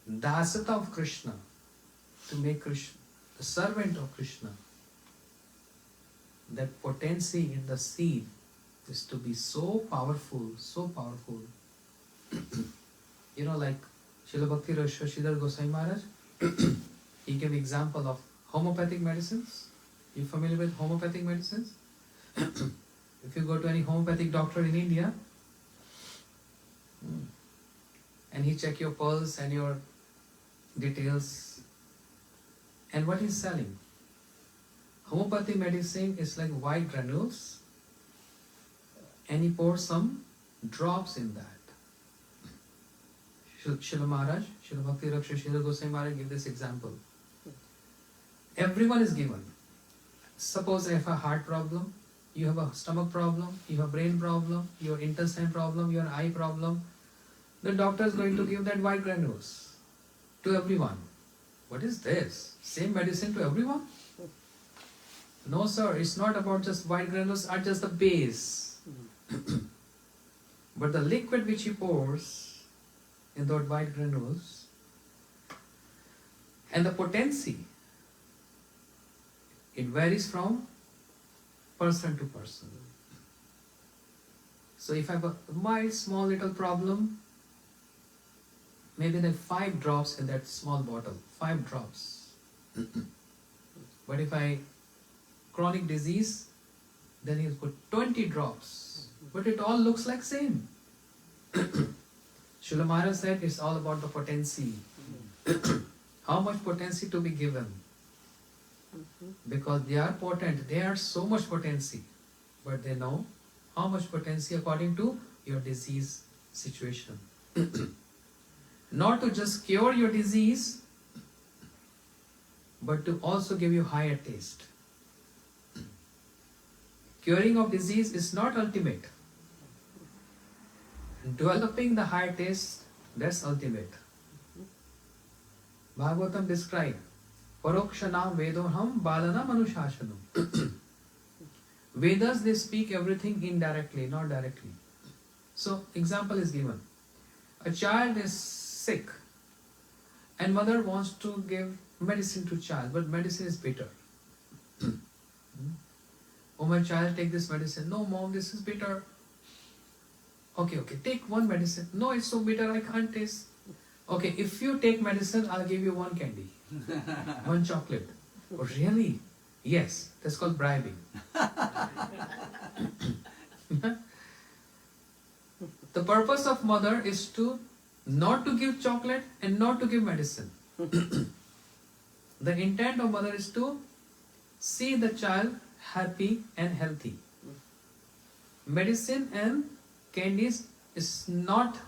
dasata of Krishna, to make Krishna the servant of Krishna, that potency in the seed is to be so powerful, so powerful. You know, like Srila Bhakti Sridhar Goswami Maharaj, he gave example of homeopathic medicines. You familiar with homeopathic medicines? If you go to any homeopathic doctor in India, and he check your pulse and your details, and what he's selling. Homeopathy medicine is like white granules, and he pours some drops in that. Srila Maharaj, Srila Bhakti Raksha, Srila Goswami Maharaj give this example. Everyone is given. Suppose you have a heart problem, you have a stomach problem, you have a brain problem, your intestine problem, your eye problem. The doctor is going to give that white granules to everyone. What is this? Same medicine to everyone? No, sir. It's not about just white granules are just the base. But the liquid which he pours in those white granules and the potency, it varies from person to person. So if I have a mild, small little problem, maybe there are 5 drops in that small bottle, 5 drops. But if I chronic disease, then you put 20 drops. But it all looks like same. Srila Maharaj said it's all about the potency. How much potency to be given? Because they are potent, they are so much potency. But they know how much potency according to your disease situation. Not to just cure your disease, but to also give you higher taste. Curing of disease is not ultimate. Developing the higher taste, that's ultimate. Bhagavatam describes, Parokshanam Vedoham Balanam Anushashanam. Vedas, they speak everything indirectly, not directly. So, example is given. A child is sick and mother wants to give medicine to child, but medicine is bitter. Oh, my child, take this medicine. No, mom, this is bitter. Okay, take one medicine. No, it's so bitter, I can't taste. Okay, if you take medicine, I'll give you one candy, one chocolate. Oh, really? Yes, that's called bribing. The purpose of mother is to not to give chocolate and not to give medicine. The intent of mother is to see the child happy and healthy. Medicine and candies is not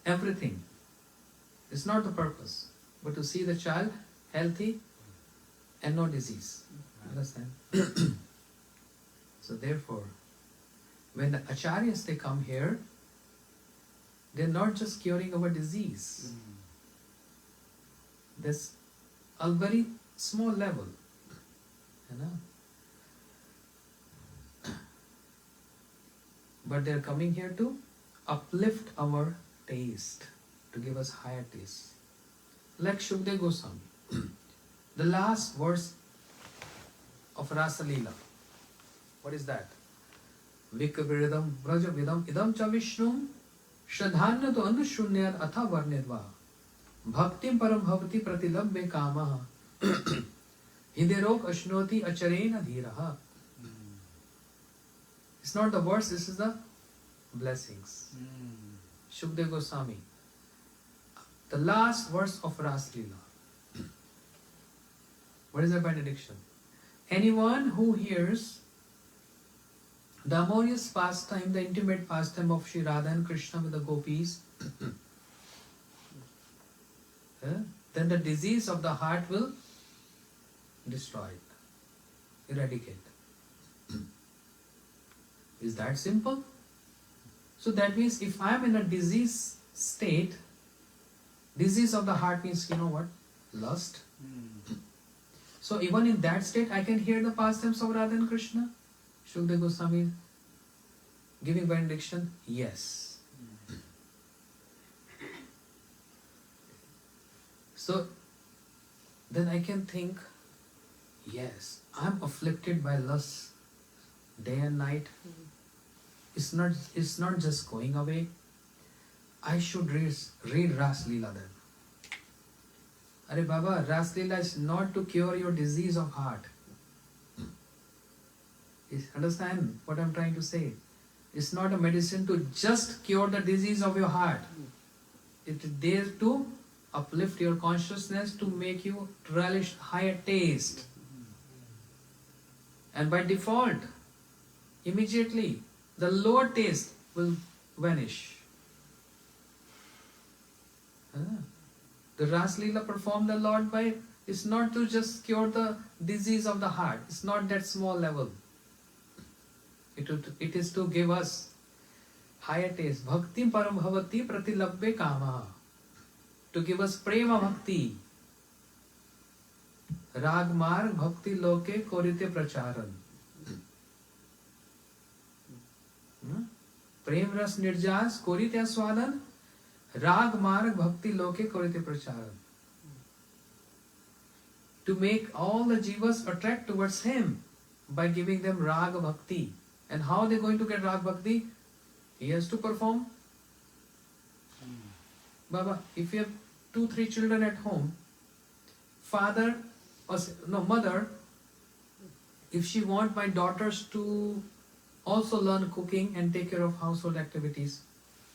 everything. It's not the purpose, but to see the child healthy and no disease. Understand? So therefore, when the acharyas they come here, they're not just curing our disease. That's a very small level. You know? But they're coming here to uplift our taste, to give us higher taste. Like Shukdev Goswami. The last verse of Rasa Leela. What is that? Vikabridam Brajavidam Idam Cha Vishnum Shradhanya to Anushunyad Atha Varnedva Bhaktim Param Bhavati Pratilabbe Kamaha Hiderok Ashnoti Acharena Dhiraha. It's not the verse, this is the blessings. Shukdev Goswami. The last verse of Ras Leela. What is the benediction? Anyone who hears the amorous pastime, the intimate pastime of Sri Radha and Krishna with the gopis, then the disease of the heart will destroy it, eradicate. Is that simple? So that means if I am in a disease state, disease of the heart means, you know what? Lust. So even in that state, I can hear the pastimes of Radha and Krishna. Shukdev Goswami giving benediction, yes. So then I can think, yes, I am afflicted by lust day and night. It's not just going away. I should read Ras Leela then. Are Baba, Ras Leela is not to cure your disease of heart. Understand what I'm trying to say? It's not a medicine to just cure the disease of your heart. It is there to uplift your consciousness, to make you relish higher taste. And by default, immediately, the lower taste will vanish. The Ras Leela performed the Lord by, it's not to just cure the disease of the heart. It's not that small level. It is to give us higher taste. Bhakti param bhavati pratilabbe kama. To give us prema bhakti. Rag marg bhakti loke korite pracharan. प्रेम रस निर्जास कोरिते आस्वादन राग मार्ग भक्ति लोके कोरिते प्रचारन. To make all the jivas attract towards him by giving them raga bhakti. And how are they going to get raga bhakti? He has to perform. Baba, if you have 2-3 children at home, father or mother, if she want my daughters to also learn cooking and take care of household activities,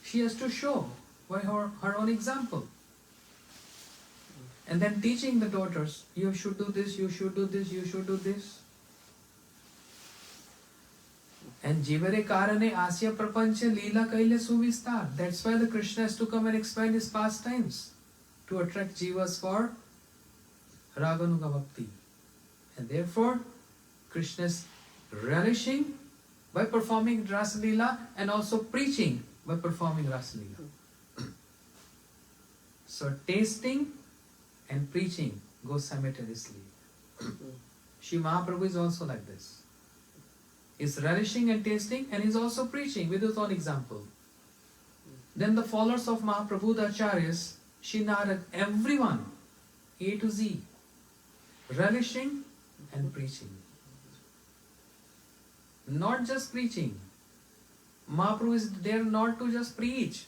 she has to show by her own example. And then teaching the daughters, you should do this, you should do this, you should do this. And jivare karane asya prapancha leela kaile suvistar. That's why the Krishna has to come and expand his pastimes to attract jivas for raganuga bhakti. And therefore, Krishna is relishing by performing Rasa Leela and also preaching by performing Rasa Leela. So tasting and preaching go simultaneously. Shri Mahaprabhu is also like this. He's relishing and tasting and he's also preaching with his own example. Then the followers of Mahaprabhu, the Acharyas, Shri Narad, everyone, A to Z, relishing and preaching. Not just preaching. Mahaprabhu is there not to just preach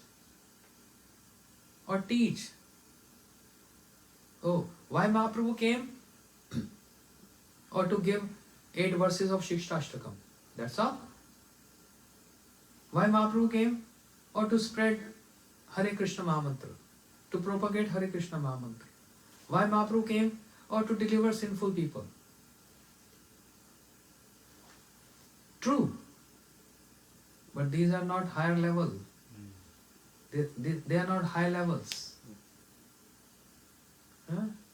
or teach. Oh, why Mahaprabhu came? Or to give 8 verses of Shikshashtakam. That's all. Why Mahaprabhu came? Or to spread Hare Krishna Mahamantra. To propagate Hare Krishna Mahamantra. Why Mahaprabhu came? Or to deliver sinful people. True. But these are not higher level. They are not high levels.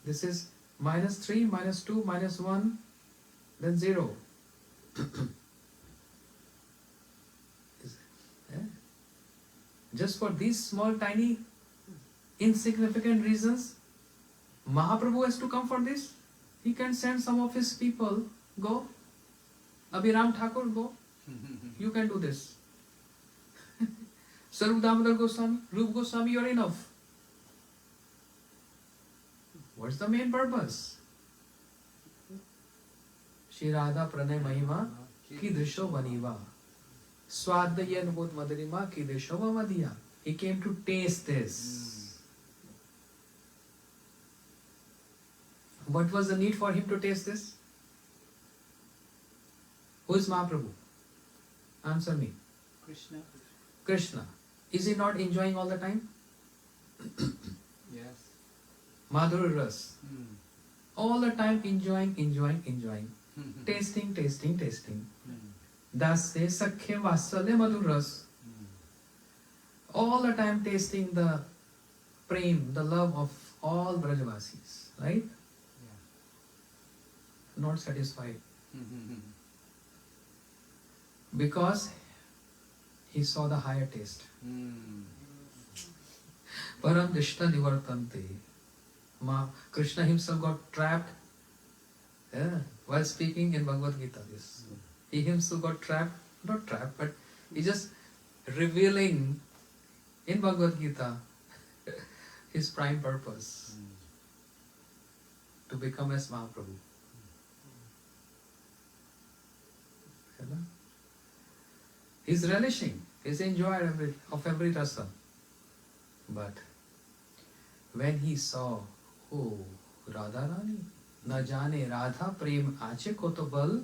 This is -3, -2, -1, then 0. Just for these small, tiny, insignificant reasons, Mahaprabhu has to come for this. He can send some of his people, go. Abhiram Thakur, go. You can do this. Sarup Damodar Goswami, Rup Goswami, you are enough. What's the main purpose? Shri Radha Pranay Mahima Ki Drisho Vaniva Swadhayan Vod Madarima Ki Drisho Vamadiya. He came to taste this. What was the need for him to taste this? Who is Mahaprabhu? Answer me. Krishna. Krishna. Is he not enjoying all the time? Yes. Madhur Ras. All the time enjoying. Tasting. Das se sakhe vasalya madhur ras. All the time tasting the prem, the love of all Brajavasis. Right? Not satisfied. Because he saw the higher taste. Param Krishna Nivartante. Krishna himself got trapped while speaking in Bhagavad Gita. Yes. He himself got trapped, not trapped, but he just revealing in Bhagavad Gita his prime purpose to become as Mahaprabhu. He's relishing, he's enjoying every rasa. But when he saw, oh, Radharani, na jane Radha prem aache ko to bal,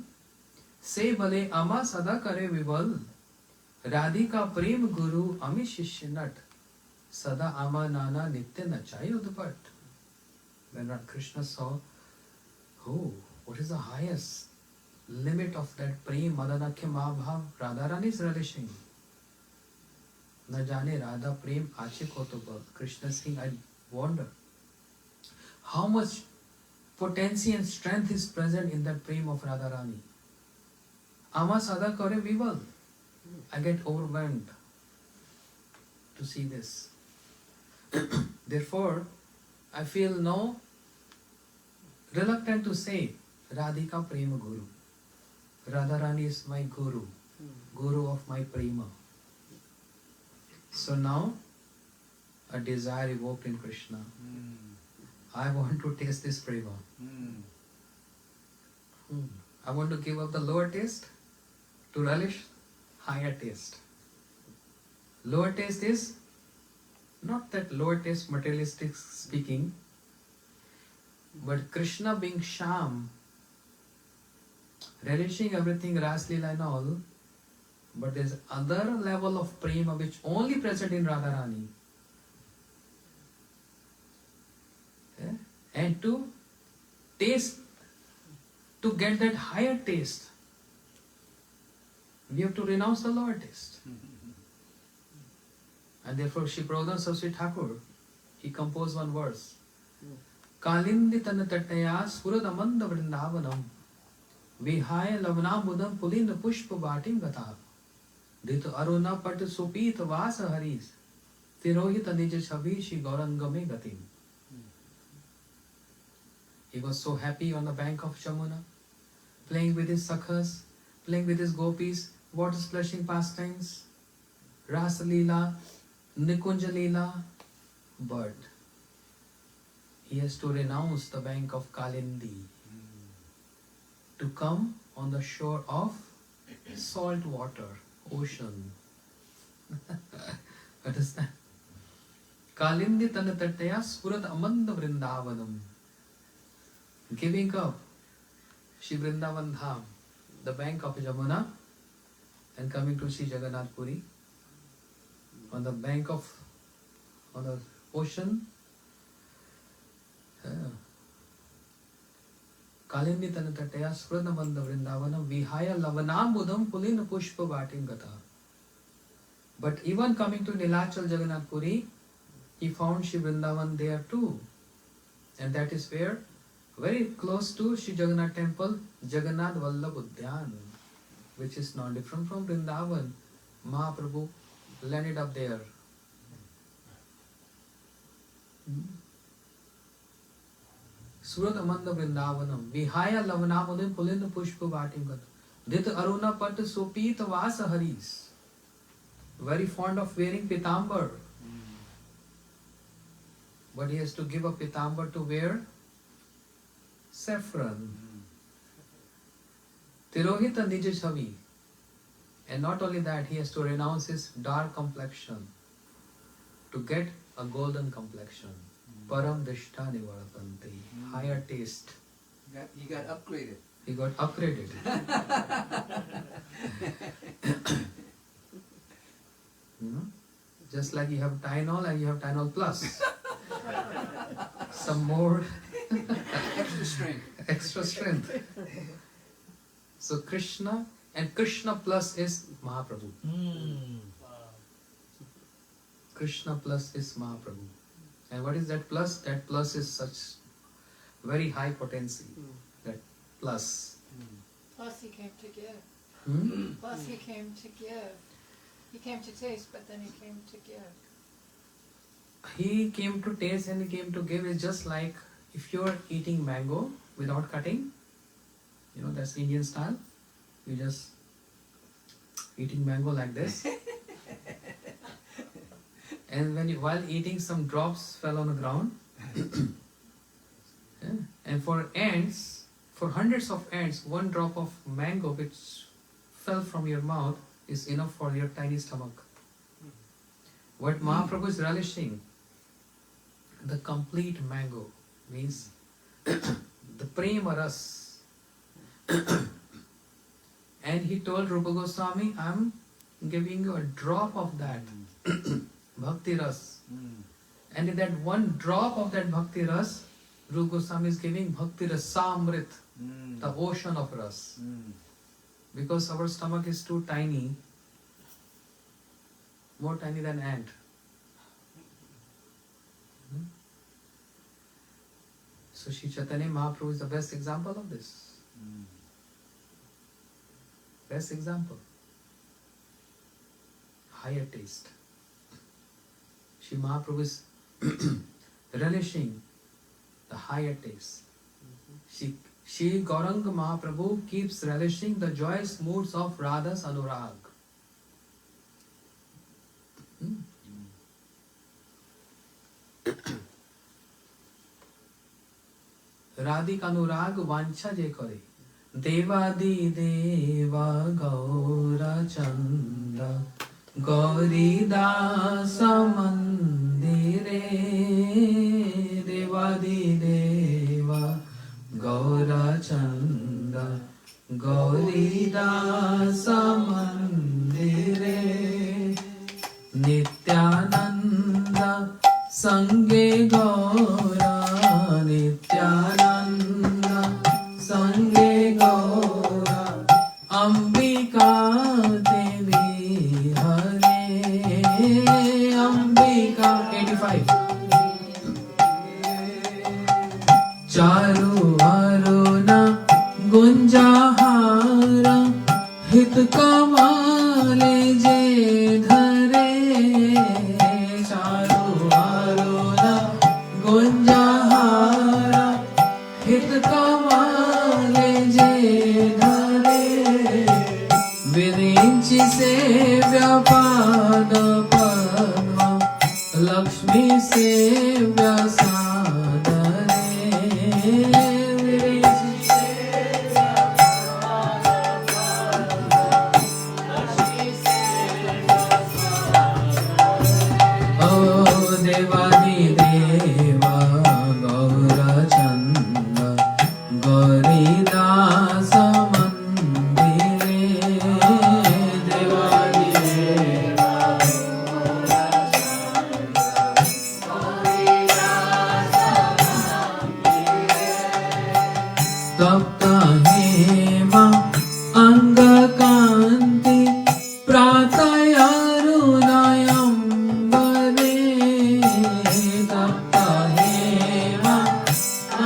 se bale ama sada kare vival, Radhika prem guru ami shishya nat, sada ama nana nitya nachai udpat. When Krishna saw, oh, what is the highest limit of that prem, Madanakya Mahabhav, Radharani is relishing. Na jane Radha prem aache ko to bal. Krishna saying, I wonder, how much potency and strength is present in that prema of Radharani. Ama sada kare vival. I get overwhelmed to see this. Therefore, I feel no reluctant to say Radhika Prema Guru. Radharani is my Guru, Guru of my Prema. So now, a desire evoked in Krishna. I want to taste this Prema. I want to give up the lower taste to relish higher taste. Lower taste is not that lower taste materialistic speaking, but Krishna being Sham, relishing everything Ras Leela and all, but there's other level of prema which only present in Radharani. Yeah? And to taste, to get that higher taste, we have to renounce the lower taste. And therefore, Shri Prabodhana Saraswati Thakur, he composed one verse. Kalindi Tanatataya Suradamanda Vrindavanam Vihaya Lavanamudam Pulina Pushpa Bhatim Gata Dita Aruna Pat Supita Vasa Haris Tirohita Nija Chavishi Gaurangame Gatim. He was so happy on the bank of Jamuna, playing with his sakhas, playing with his gopis, water splashing pastimes, Rasa Leela, Nikunja Leela, but he has to renounce the bank of Kalindi to come on the shore of salt water, ocean. Understand? Kalindi Tanatataya Spurat Amanda Vrindavanam. Giving up Shri Vrindavan Dham, the bank of Jamuna, and coming to Shri Jagannath Puri, on the bank of, on the ocean. Kalindi Tanatataya Spuranamanda Vrindavanam Vihaya Lavanambudam Pulina Pushpa Bhatim Gata. But even coming to Nilachal Jagannath Puri, he found Shri Vrindavan there too. And that is where, very close to Shri Jagannath temple, Jagannath Vallabh Udyan, which is not different from Vrindavan. Mahaprabhu landed up there. Surat Amanda Vrindavanam Vihaya Lavanamudim Pulinda Pushpa Bhatim Gata Dita Aruna Pat Supita Vasa Haris. Very fond of wearing pitambar. But he has to give up pitambar to wear saffron. Tirohita Nija Chavi. And not only that, he has to renounce his dark complexion to get a golden complexion. Param Dishta Nivaratante. Higher taste. He got upgraded. He got upgraded. Just like you have Tylenol and you have Tylenol Plus. Some more Extra strength. extra strength. So Krishna and Krishna Plus is Mahaprabhu. Krishna Plus is Mahaprabhu. And what is that plus? That plus is such very high potency. That plus. Plus he came to give. Hmm? Plus he came to give. He came to taste, but then he came to give. He came to taste and he came to give. Is just like if you're eating mango without cutting, you know, that's Indian style. You just eating mango like this. And when you, while eating, some drops fell on the ground. Yeah. And for ants, for hundreds of ants, one drop of mango which fell from your mouth is enough for your tiny stomach. What Mahaprabhu is relishing, the complete mango, means the prema ras. And he told Rupa Goswami, I'm giving you a drop of that bhakti ras. And in that one drop of that bhakti ras, Rupa Goswami is giving bhakti rasamrit, the ocean of ras. Because our stomach is too tiny, more tiny than ant. So Sri Chaitanya Mahaprabhu is the best example of this. Best example. Higher taste. Sri Mahaprabhu is relishing the higher taste. Shri Gauranga Mahaprabhu keeps relishing the joyous moods of Radha's Anurag. Radhik Anurag Vancha je kare Devadi Deva Gaura Chanda Gauri Dasa Mandire Devadi Deva Gaura Chanda Gauri Dasa Mandire Nityananda Sange Gaura Nityananda Sange Gaura Ambika Devi Hare Ambika 85 Charu Aruna Gunjahara Hit Kamale Je Dhare Charu Aruna Gunjahara Hit Kamale Je Dhare Virinchi Sevya Pada Padma Lakshmi Sevya Sadare Virinchi Sevya Pada Padma Lakshmi Sevya Sadare Oh Devadi Deva Gaura Chanda Gauri Dasa Mandire Devadi Deva Gaura Chanda Gauri Dasa Mandire Tapta Hema Anga Kanti Pratayarunayam Vare Tapta Hema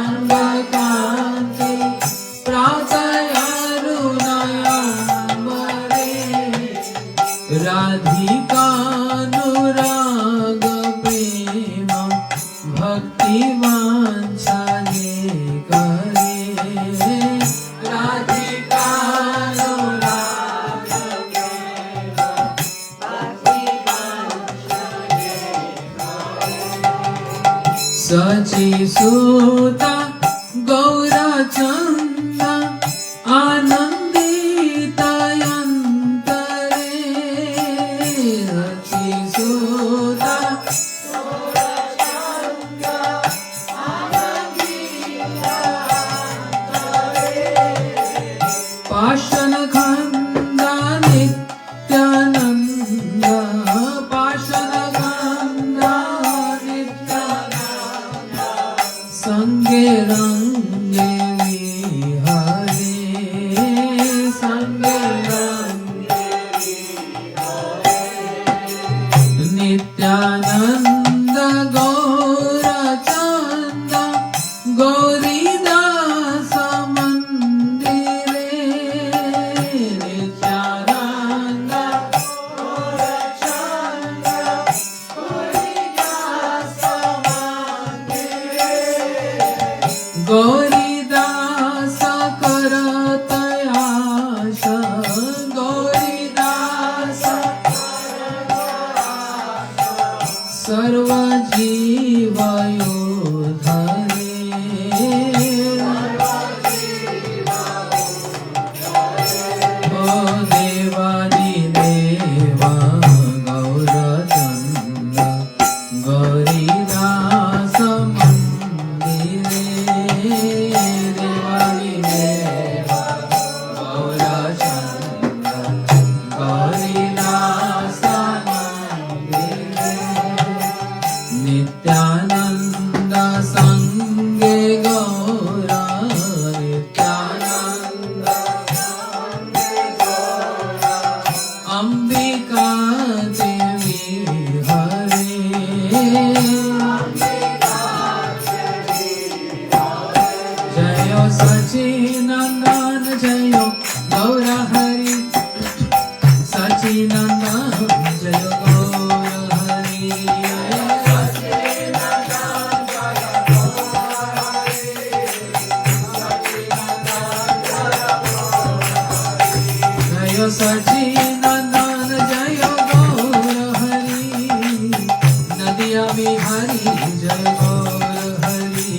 Anga Kanti Pratayarunayam Vare Radhika Nuraga Prema Bhakti Vancha Je Kare Radhika Nuraga Prema Bhakti Vancha Je Sachi Suta Gaura Chanda Anandita Yantare Sachi Suta Gaura Chanda Anandita Yantare Pashana Khanda Nityananda Pashana Khanda Nityananda Sange Range Vihare Sange Range Vihare Nityananda Gaura Chanda Gauri Dasa Mandire Nityananda Gaura Chanda Gauri Dasa Mandire Gauri Dasa Karatayasha Gauri Dasa Sarva Jiva Yodhare O Devadi Deva Gaura Chanda Gauri Dasa Mandire Devadi Deva Gaura Chanda Gauri Dasa Mandire Nityananda Sange Gaura Nityananda Sange Gaura Ambika Devi Hare Ambika Devi Hare Sachinandan जय गौर हरि नदिया बिहारी जय गौर हरि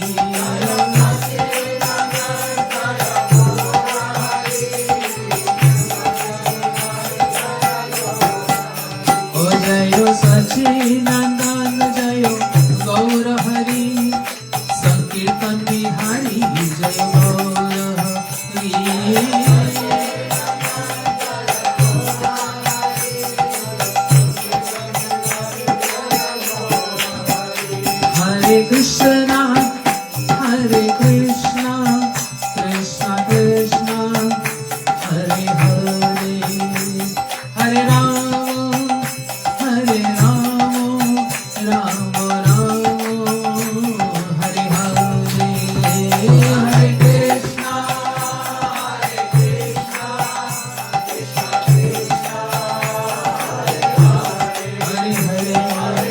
ओ जय सचिनंदन जय गौर हरि संकीर्तन बिहारी जय गौर Hari Hare Krishna, Hare Krishna, Krishna Krishna, Hare Hare, Hare Rama, Hare Rama, Rama Rama, Hare Hare, Hare Krishna, Hare Krishna, Krishna Krishna, Hare Hare, Hare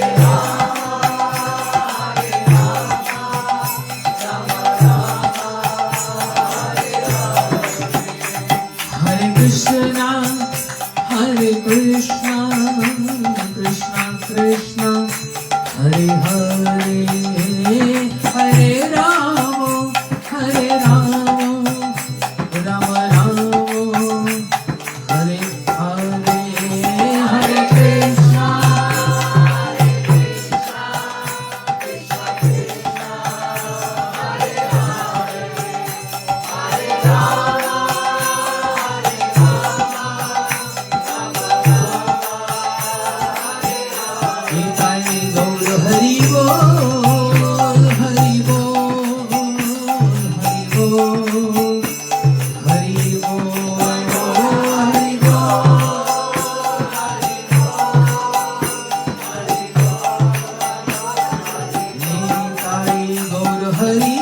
Hare Krishna, Hare Krishna, Krishna Krishna, Hare Hare, Hare Rama, Hare Rama, Rama Rama, Hare Hare, Hare Krishna, Hare Krishna, Krishna Krishna, Hare Hare, Hare Rama. Nitai Gaur Hari Bol, Hari Bol, Hari Bol, Hari Bol, Hari Bol, Nitai Gaur Hari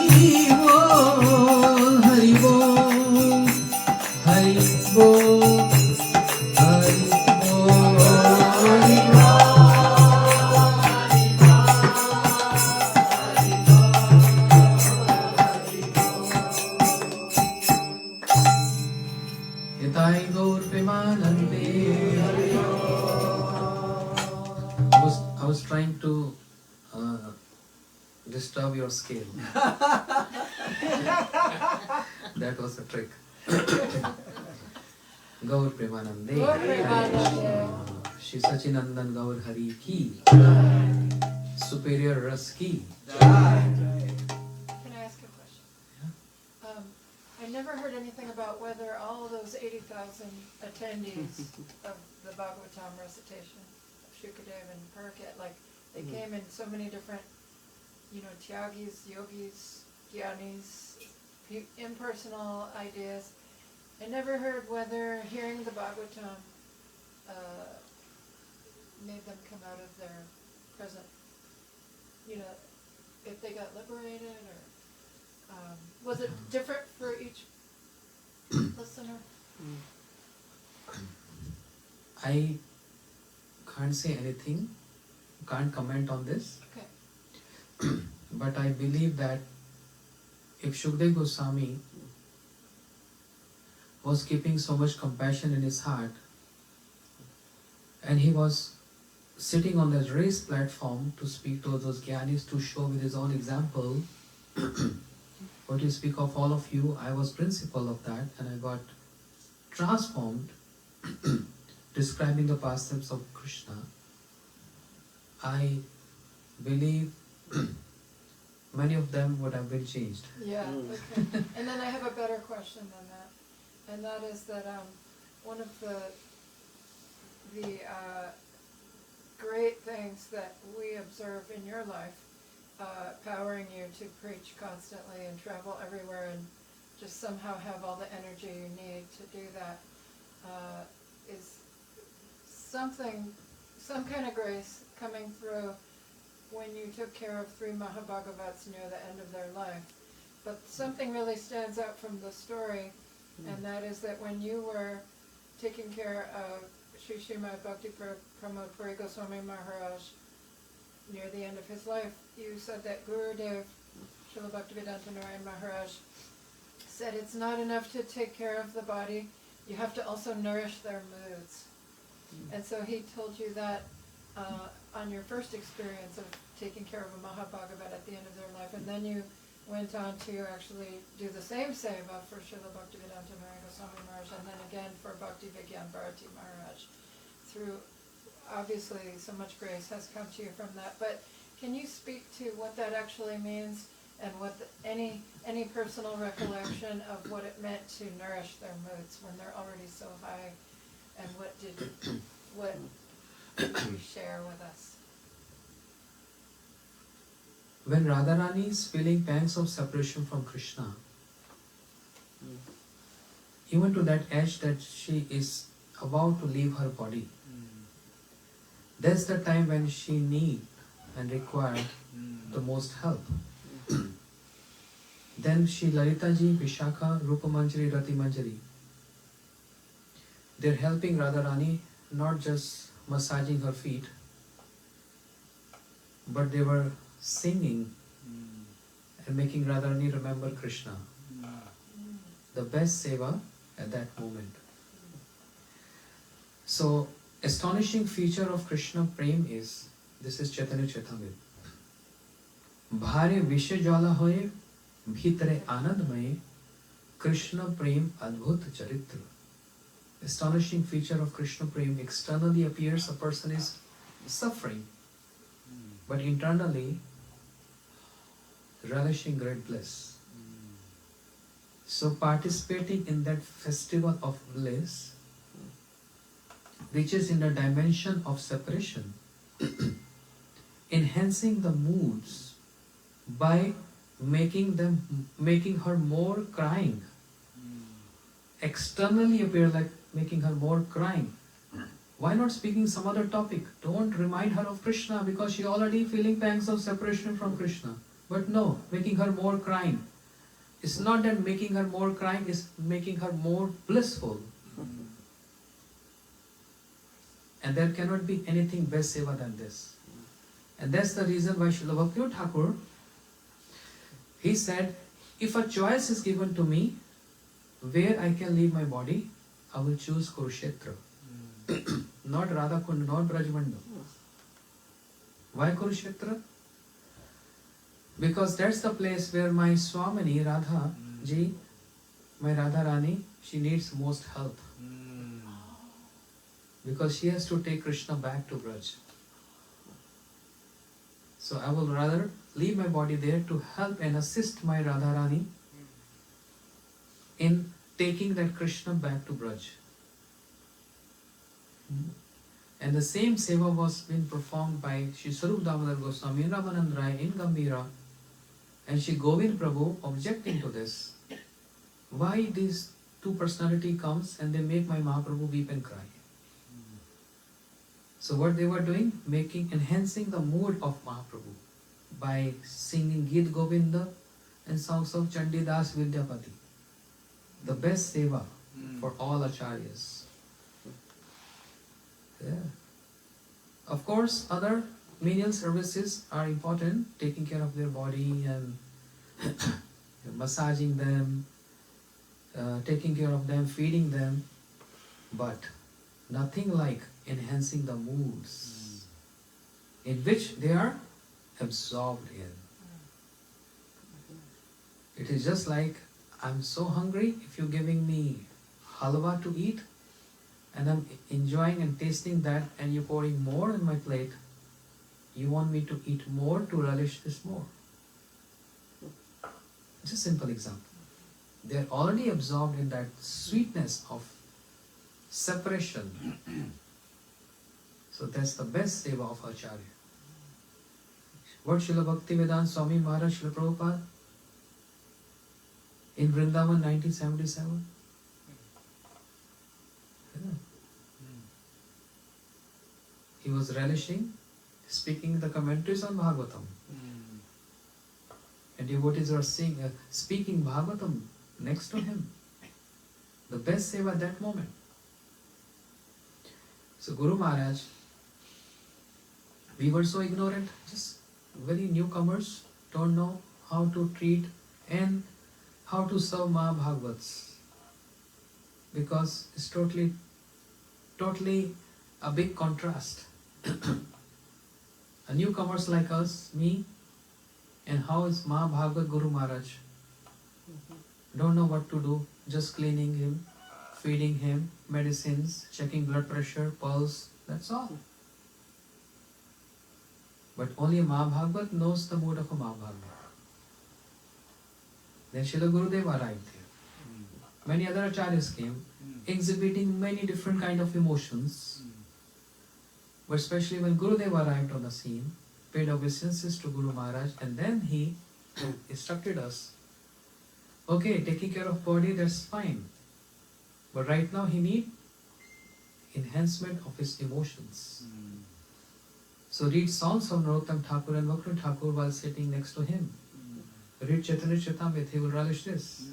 Bol, Hari Bol, Hari Bol, Hari Bol, Hari Bol. Nitai Gaur Premanande. I was trying to disturb your scale. That was a trick. Gaur Premanande. Gaur Premanande. Shri Sachinandan Gaur Hari ki. Superior Ras ki. Can I ask a question? I never heard anything about whether all those 80,000 attendees of the Bhagavatam recitation of Shukadev and Paraket, like they came in so many different, tyagis, yogis, gyanis, impersonal ideas. I never heard whether hearing the Bhagavatam made them come out of their present, if they got liberated or was it different for each listener? I can't say anything, can't comment on this, Okay. but I believe that if Shukdev Goswami was keeping so much compassion in his heart and he was sitting on that raised platform to speak to those Gyanis, to show with his own example what you speak of all of you, I was principal of that and I got transformed describing the pastimes of Krishna. I believe many of them would have been changed. Yeah, okay. And then I have a better question than that. And that is that one of the great things that we observe in your life, powering you to preach constantly and travel everywhere and just somehow have all the energy you need to do that, is some kind of grace coming through when you took care of 3 Mahabhagavats near the end of their life. But something really stands out from the story, and that is that when you were taking care of Sri Srimad Bhakti Pramod Puri Goswami Maharaj near the end of his life, you said that Gurudev, Srila Bhaktivedanta Narayan Maharaj, said it's not enough to take care of the body, you have to also nourish their moods. And so he told you that on your first experience of taking care of a Mahabhagavat at the end of their life, and then you went on to actually do the same seva for Srila Bhaktivedanta Goswami Maharaj, and then again for Bhakti Vigyan Bharati Maharaj. Through, obviously, so much grace has come to you from that. But can you speak to what that actually means, and what any personal recollection of what it meant to nourish their moods when they're already so high, and what did you share with us? When Radharani is feeling pangs of separation from Krishna, even to that edge that she is about to leave her body, that's the time when she need and require the most help. Then Shri Lalita ji, Vishakha, Rupa Manjari, Rati Manjari, they're helping Radharani, not just massaging her feet, but they were singing and making Radharani remember Krishna. The best seva at that moment. So, astonishing feature of Krishna Prem is, this is Chaitanya Charitamrita. Bhare Vishya Jala hoye, bhitare anandmaye, Krishna Prem adbhut charitra. Astonishing feature of Krishna Prem, externally appears a person is suffering, but internally relishing great bliss. So participating in that festival of bliss, which is in the dimension of separation, enhancing the moods by making her more crying. Externally appear like making her more crying. Why not speaking some other topic? Don't remind her of Krishna, because she already feeling pangs of separation from Krishna. But no, making her more crying. It's not that making her more crying, it's making her more blissful. And there cannot be anything best seva than this. And that's the reason why Srila Bhaktivinoda Thakur, he said, if a choice is given to me, where I can leave my body, I will choose Kurukshetra. Not Radhakund, not Brajmandal. Why Kurukshetra? Because that's the place where my Swamini, Radha ji, my Radharani, she needs most help. Because she has to take Krishna back to Braj. So I will rather leave my body there to help and assist my Radharani in taking that Krishna back to Braj. And the same seva was being performed by Shri Sarup Damodar Goswami in Ramanand Rai in Gambhira, and Shri Govind Prabhu objecting to this. Why these two personality comes and they make my Mahaprabhu weep and cry? So what they were doing? Enhancing the mood of Mahaprabhu by singing Geet Govinda and songs of Chandidas Vidyapati. The best seva for all acharyas. Yeah. Of course, other menial services are important, taking care of their body and massaging them, taking care of them, feeding them, but nothing like enhancing the moods in which they are absorbed in. It is just like, I'm so hungry, if you're giving me halwa to eat, and I'm enjoying and tasting that, and you're pouring more in my plate, you want me to eat more to relish this more. It's a simple example. They're already absorbed in that sweetness of separation. So that's the best seva of Acharya. What Srila Bhaktivedanta Swami Maharaj Srila Prabhupada in Vrindavan 1977? Yeah. He was relishing speaking the commentaries on Bhagavatam. And devotees are speaking Bhagavatam next to him. The best seva at that moment. So Guru Maharaj, we were so ignorant, just very newcomers, don't know how to treat and how to serve Mahabhagavats. because it's totally a big contrast. A newcomers like us, me, and how is Mahabhagavad Guru Maharaj? Don't know what to do, just cleaning him, feeding him, medicines, checking blood pressure, pulse, that's all. But only Mahabhagavad knows the mood of a Mahabhagavad. Then Srila Gurudev arrived here. Many other acharyas came, exhibiting many different kind of emotions. But especially when Gurudev arrived on the scene, paid obeisances to Guru Maharaj, and then he instructed us, okay, taking care of body, that's fine. But right now he need enhancement of his emotions. So read songs of Narottam Thakur and Vakra Thakur while sitting next to him. Read Chaitanya Charitamrita, he will relish this.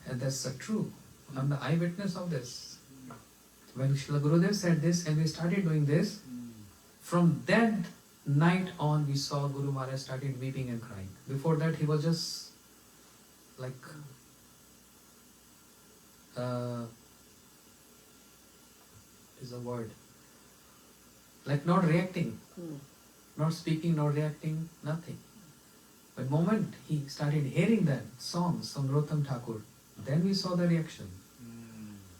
And that's true. I'm the eyewitness of this. When Srila Gurudev said this and we started doing this, from that night on we saw Guru Maharaj started weeping and crying. Before that he was just like is a word, like not reacting, not speaking, not reacting, nothing. But moment he started hearing that songs from Narottam Thakur, then we saw the reaction,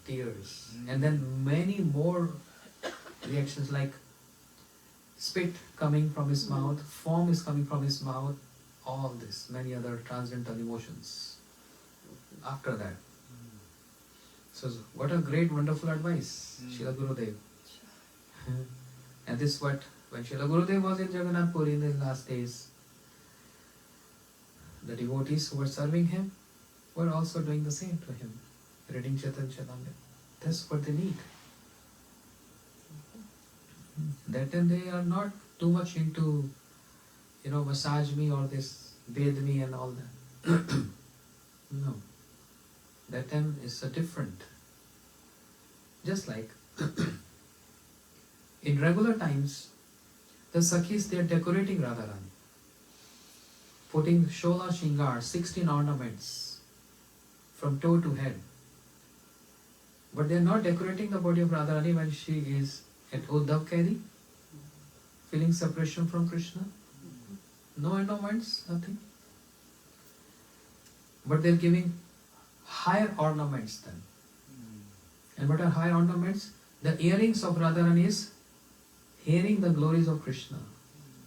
tears, and then many more reactions like spit coming from his mouth, foam is coming from his mouth, all this, many other transcendental emotions after that. So what a great, wonderful advice, Srila Gurudev. And this what, when Srila Gurudev was in Jagannath Puri in the last days, the devotees who were serving him were also doing the same to him, reading Chaitanya Charitamrita. That's what they need. That time they are not too much into, massage me or this, bathe me and all that. No. That time is different. Just like in regular times, the Sakhis, they are decorating Radharani, putting Shola Shingar, 16 ornaments from toe to head. But they are not decorating the body of Radharani when she is at Uddhav Keri, feeling separation from Krishna. No ornaments, nothing. But they are giving higher ornaments then. And what are higher ornaments? The earrings of Radharani is hearing the glories of Krishna.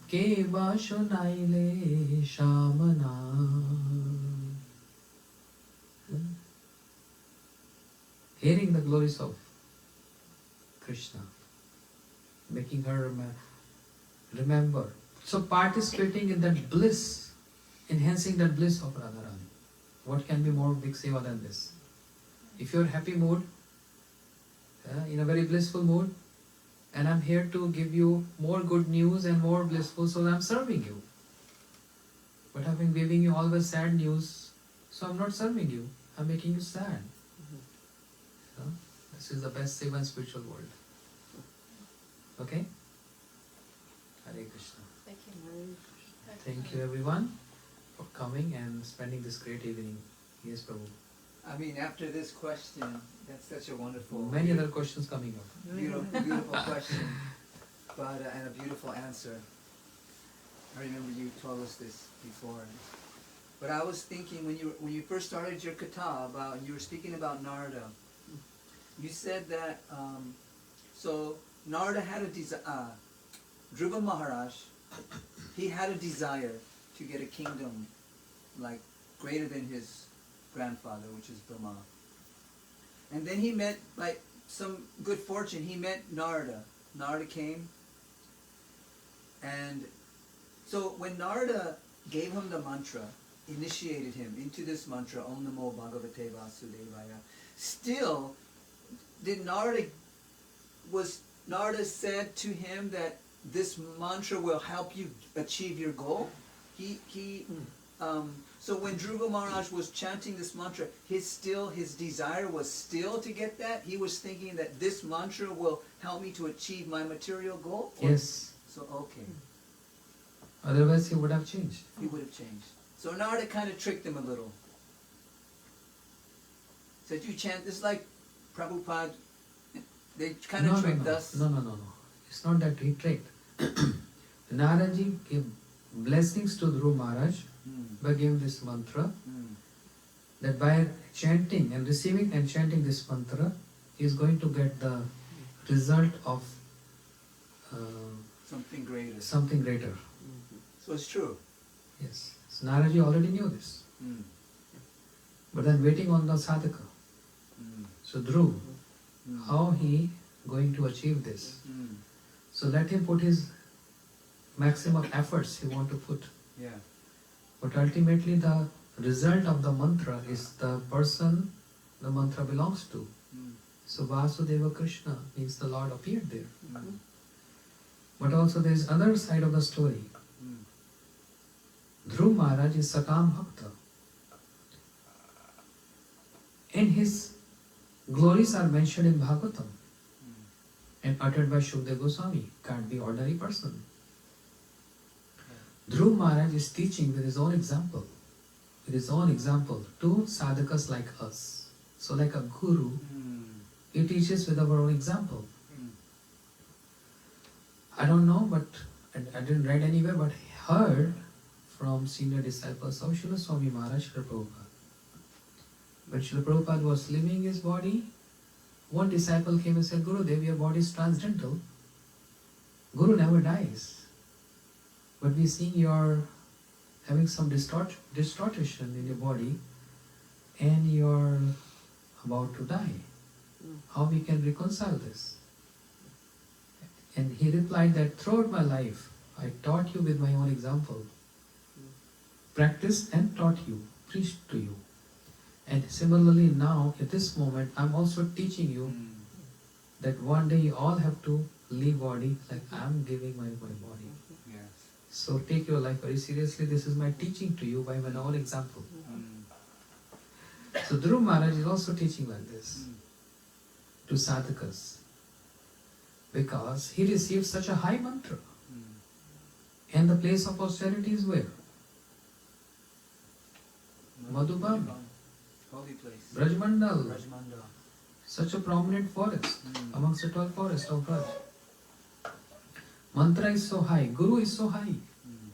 Keva shonaile shamana. Hearing the glories of Krishna, making her remember. So participating in that bliss, enhancing that bliss of Radharani. What can be more big seva than this? If you're in happy mood, in a very blissful mood, and I'm here to give you more good news and more blissful, so I'm serving you. But I've been giving you always sad news, so I'm not serving you. I'm making you sad. This is the best seva in spiritual world. Okay? Hare Krishna. Thank you. Thank you everyone for coming and spending this great evening. Yes, Prabhu. I mean, after this question, that's such a wonderful, Many other questions coming up. beautiful question, but and a beautiful answer. I remember you told us this before. But I was thinking when you first started your katha about, you were speaking about Narada. You said that so Narada had a desire. Dhruva Maharaj, he had a desire to get a kingdom like greater than his grandfather, which is Brahma. And then he met, like some good fortune, he met Narada. Narada came, and so when Narada gave him the mantra, initiated him into this mantra, Om Namo Bhagavate Vasudevaya, still, was Narada said to him that this mantra will help you achieve your goal? So when Dhruva Maharaj was chanting this mantra, his desire was still to get that? He was thinking that this mantra will help me to achieve my material goal? Yes. So, okay. Otherwise he would have changed. He would have changed. So Narada kind of tricked him a little. Said you chant this like Prabhupada. They kind of No, no, tricked no. us. No. It's not that he tricked. Naraji gave blessings to Dhruv Maharaj Mm, by giving this mantra, mm, that by chanting and receiving and chanting this mantra, he is going to get the result of something greater. something greater. So it's true. Yes. So Naraji already knew this. Mm, But then waiting on the sadhaka. mm, So Dhruv, mm, how he going to achieve this? mm, So let him put his maximum efforts he want to put. yeah. But ultimately the result of the mantra is the person the mantra belongs to. Mm, So Vasudeva Krishna means the Lord appeared there. mm, But also there is other side of the story. mm, Dhruv Maharaj is Sakam Bhakta. And his glories are mentioned in Bhagavatam mm, and uttered by Shukdev Goswami. Can't be ordinary person. Dhruv Maharaj is teaching with his own example. With his own example to sadhakas like us. So like a guru, mm, he teaches with our own example. mm. I don't know, but I didn't read anywhere, but heard from senior disciples of Srila Swami Maharaj Srila Prabhupada. When Srila Prabhupada was leaving his body, one disciple came and said, Gurudev, your body is transcendental. Guru never dies. But we see you're having some distortion in your body and you're about to die. How we can reconcile this? And he replied that throughout my life, I taught you with my own example. Practiced and taught you, preached to you. And similarly now, at this moment, I'm also teaching you Mm. that one day you all have to leave body like I'm giving my body. Yes. So take your life very seriously. This is my teaching to you by my own example. Mm. So Dhruv Maharaj is also teaching like this Mm. to sadhakas. Because he received such a high mantra. Mm. And the place of austerity is where? Madhuban, Holy place. Brajmandal, Rajmandal. such a prominent forest Mm. amongst the 12 forests of Braj. Mantra is so high, Guru is so high, Mm.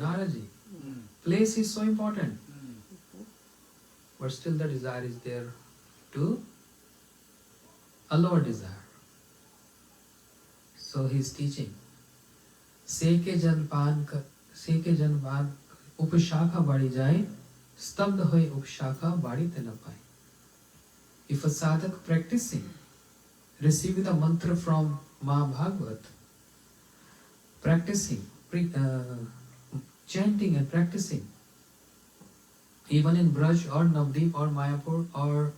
Naraji. Mm. Place is so important, Mm. but still the desire is there to a lower desire. So he is teaching. Seke jan pan upashakha badi jaye, stabd hoye upashakha badi te na paye. If a sadhak practicing, receiving the mantra from Mahabhagavat, practicing, chanting and practicing, even in Braj or Navdeep or Mayapur or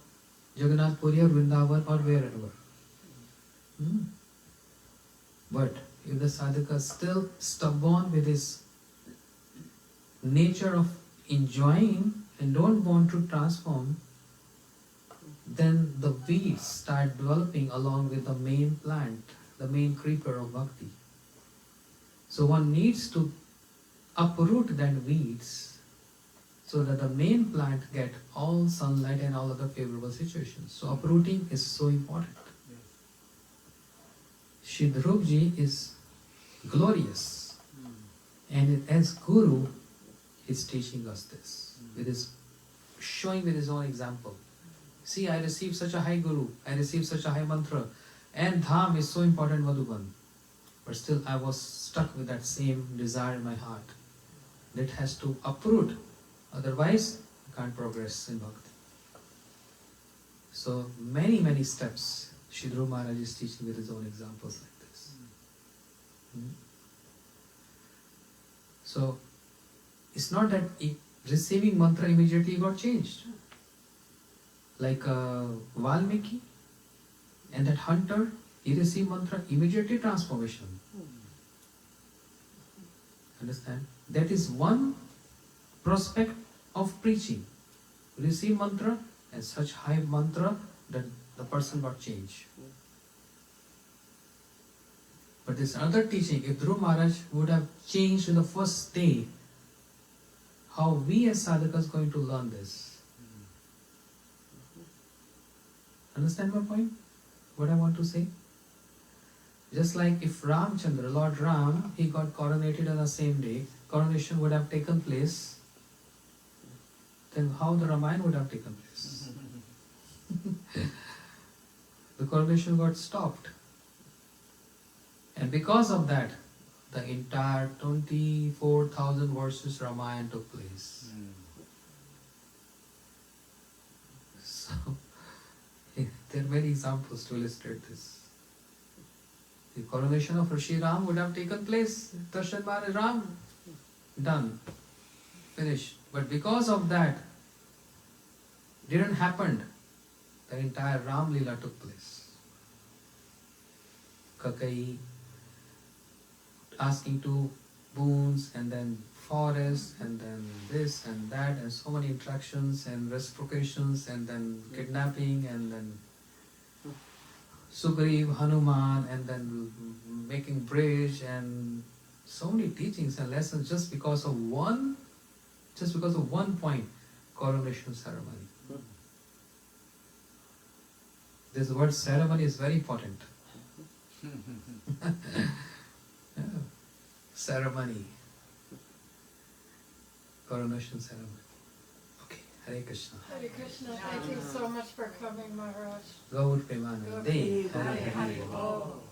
Jagannath Puri or Vrindavan or wherever. But if the sadhaka is still stubborn with his nature of enjoying and don't want to transform, then the weeds start developing along with the main plant, the main creeper of bhakti. So one needs to uproot that weeds so that the main plant get all sunlight and all other favorable situations. So uprooting is so important. Shri Dhruv Ji is glorious, and as Guru, he is teaching us this, with his showing with his own example. See, I received such a high Guru, I received such a high mantra, and Dham is so important, Madhuban. But still I was stuck with that same desire in my heart. That has to uproot, otherwise I can't progress in bhakti. So many steps Shri Dhruv Maharaj is teaching with his own examples like this. So it's not that receiving mantra immediately got changed. Like Valmiki and that hunter, he received mantra, immediately transformation. Understand? That is one prospect of preaching. Receive mantra and such high mantra that the person got changed. But this other teaching, if Dhruv Maharaj would have changed in the first day, how we as sadhakas going to learn this? Understand my point? What I want to say? Just like if Ramchandra, Lord Ram, he got coronated on the same day, coronation would have taken place, then how the Ramayana would have taken place? The coronation got stopped. And because of that, the entire 24,000 verses Ramayana took place. So, there are many examples to illustrate this. The coronation of Rishi Ram would have taken place. Darshan Maharaj Ram, done, finished. But because of that, didn't happen. The entire Ram Leela took place. Kakai asking to boons, and then forest, and then this and that, and so many interactions and reciprocations, and then kidnapping, and then Sugriv, Hanuman, and then making bridge, and so many teachings and lessons just because of one point, coronation ceremony. This word ceremony is very important. Yeah. Ceremony. Coronation ceremony. Okay, Hare Krishna. Hare Krishna, thank you so much for coming, Maharaj. Gaur Premanande. Hare Hare Hare Hare. Bol.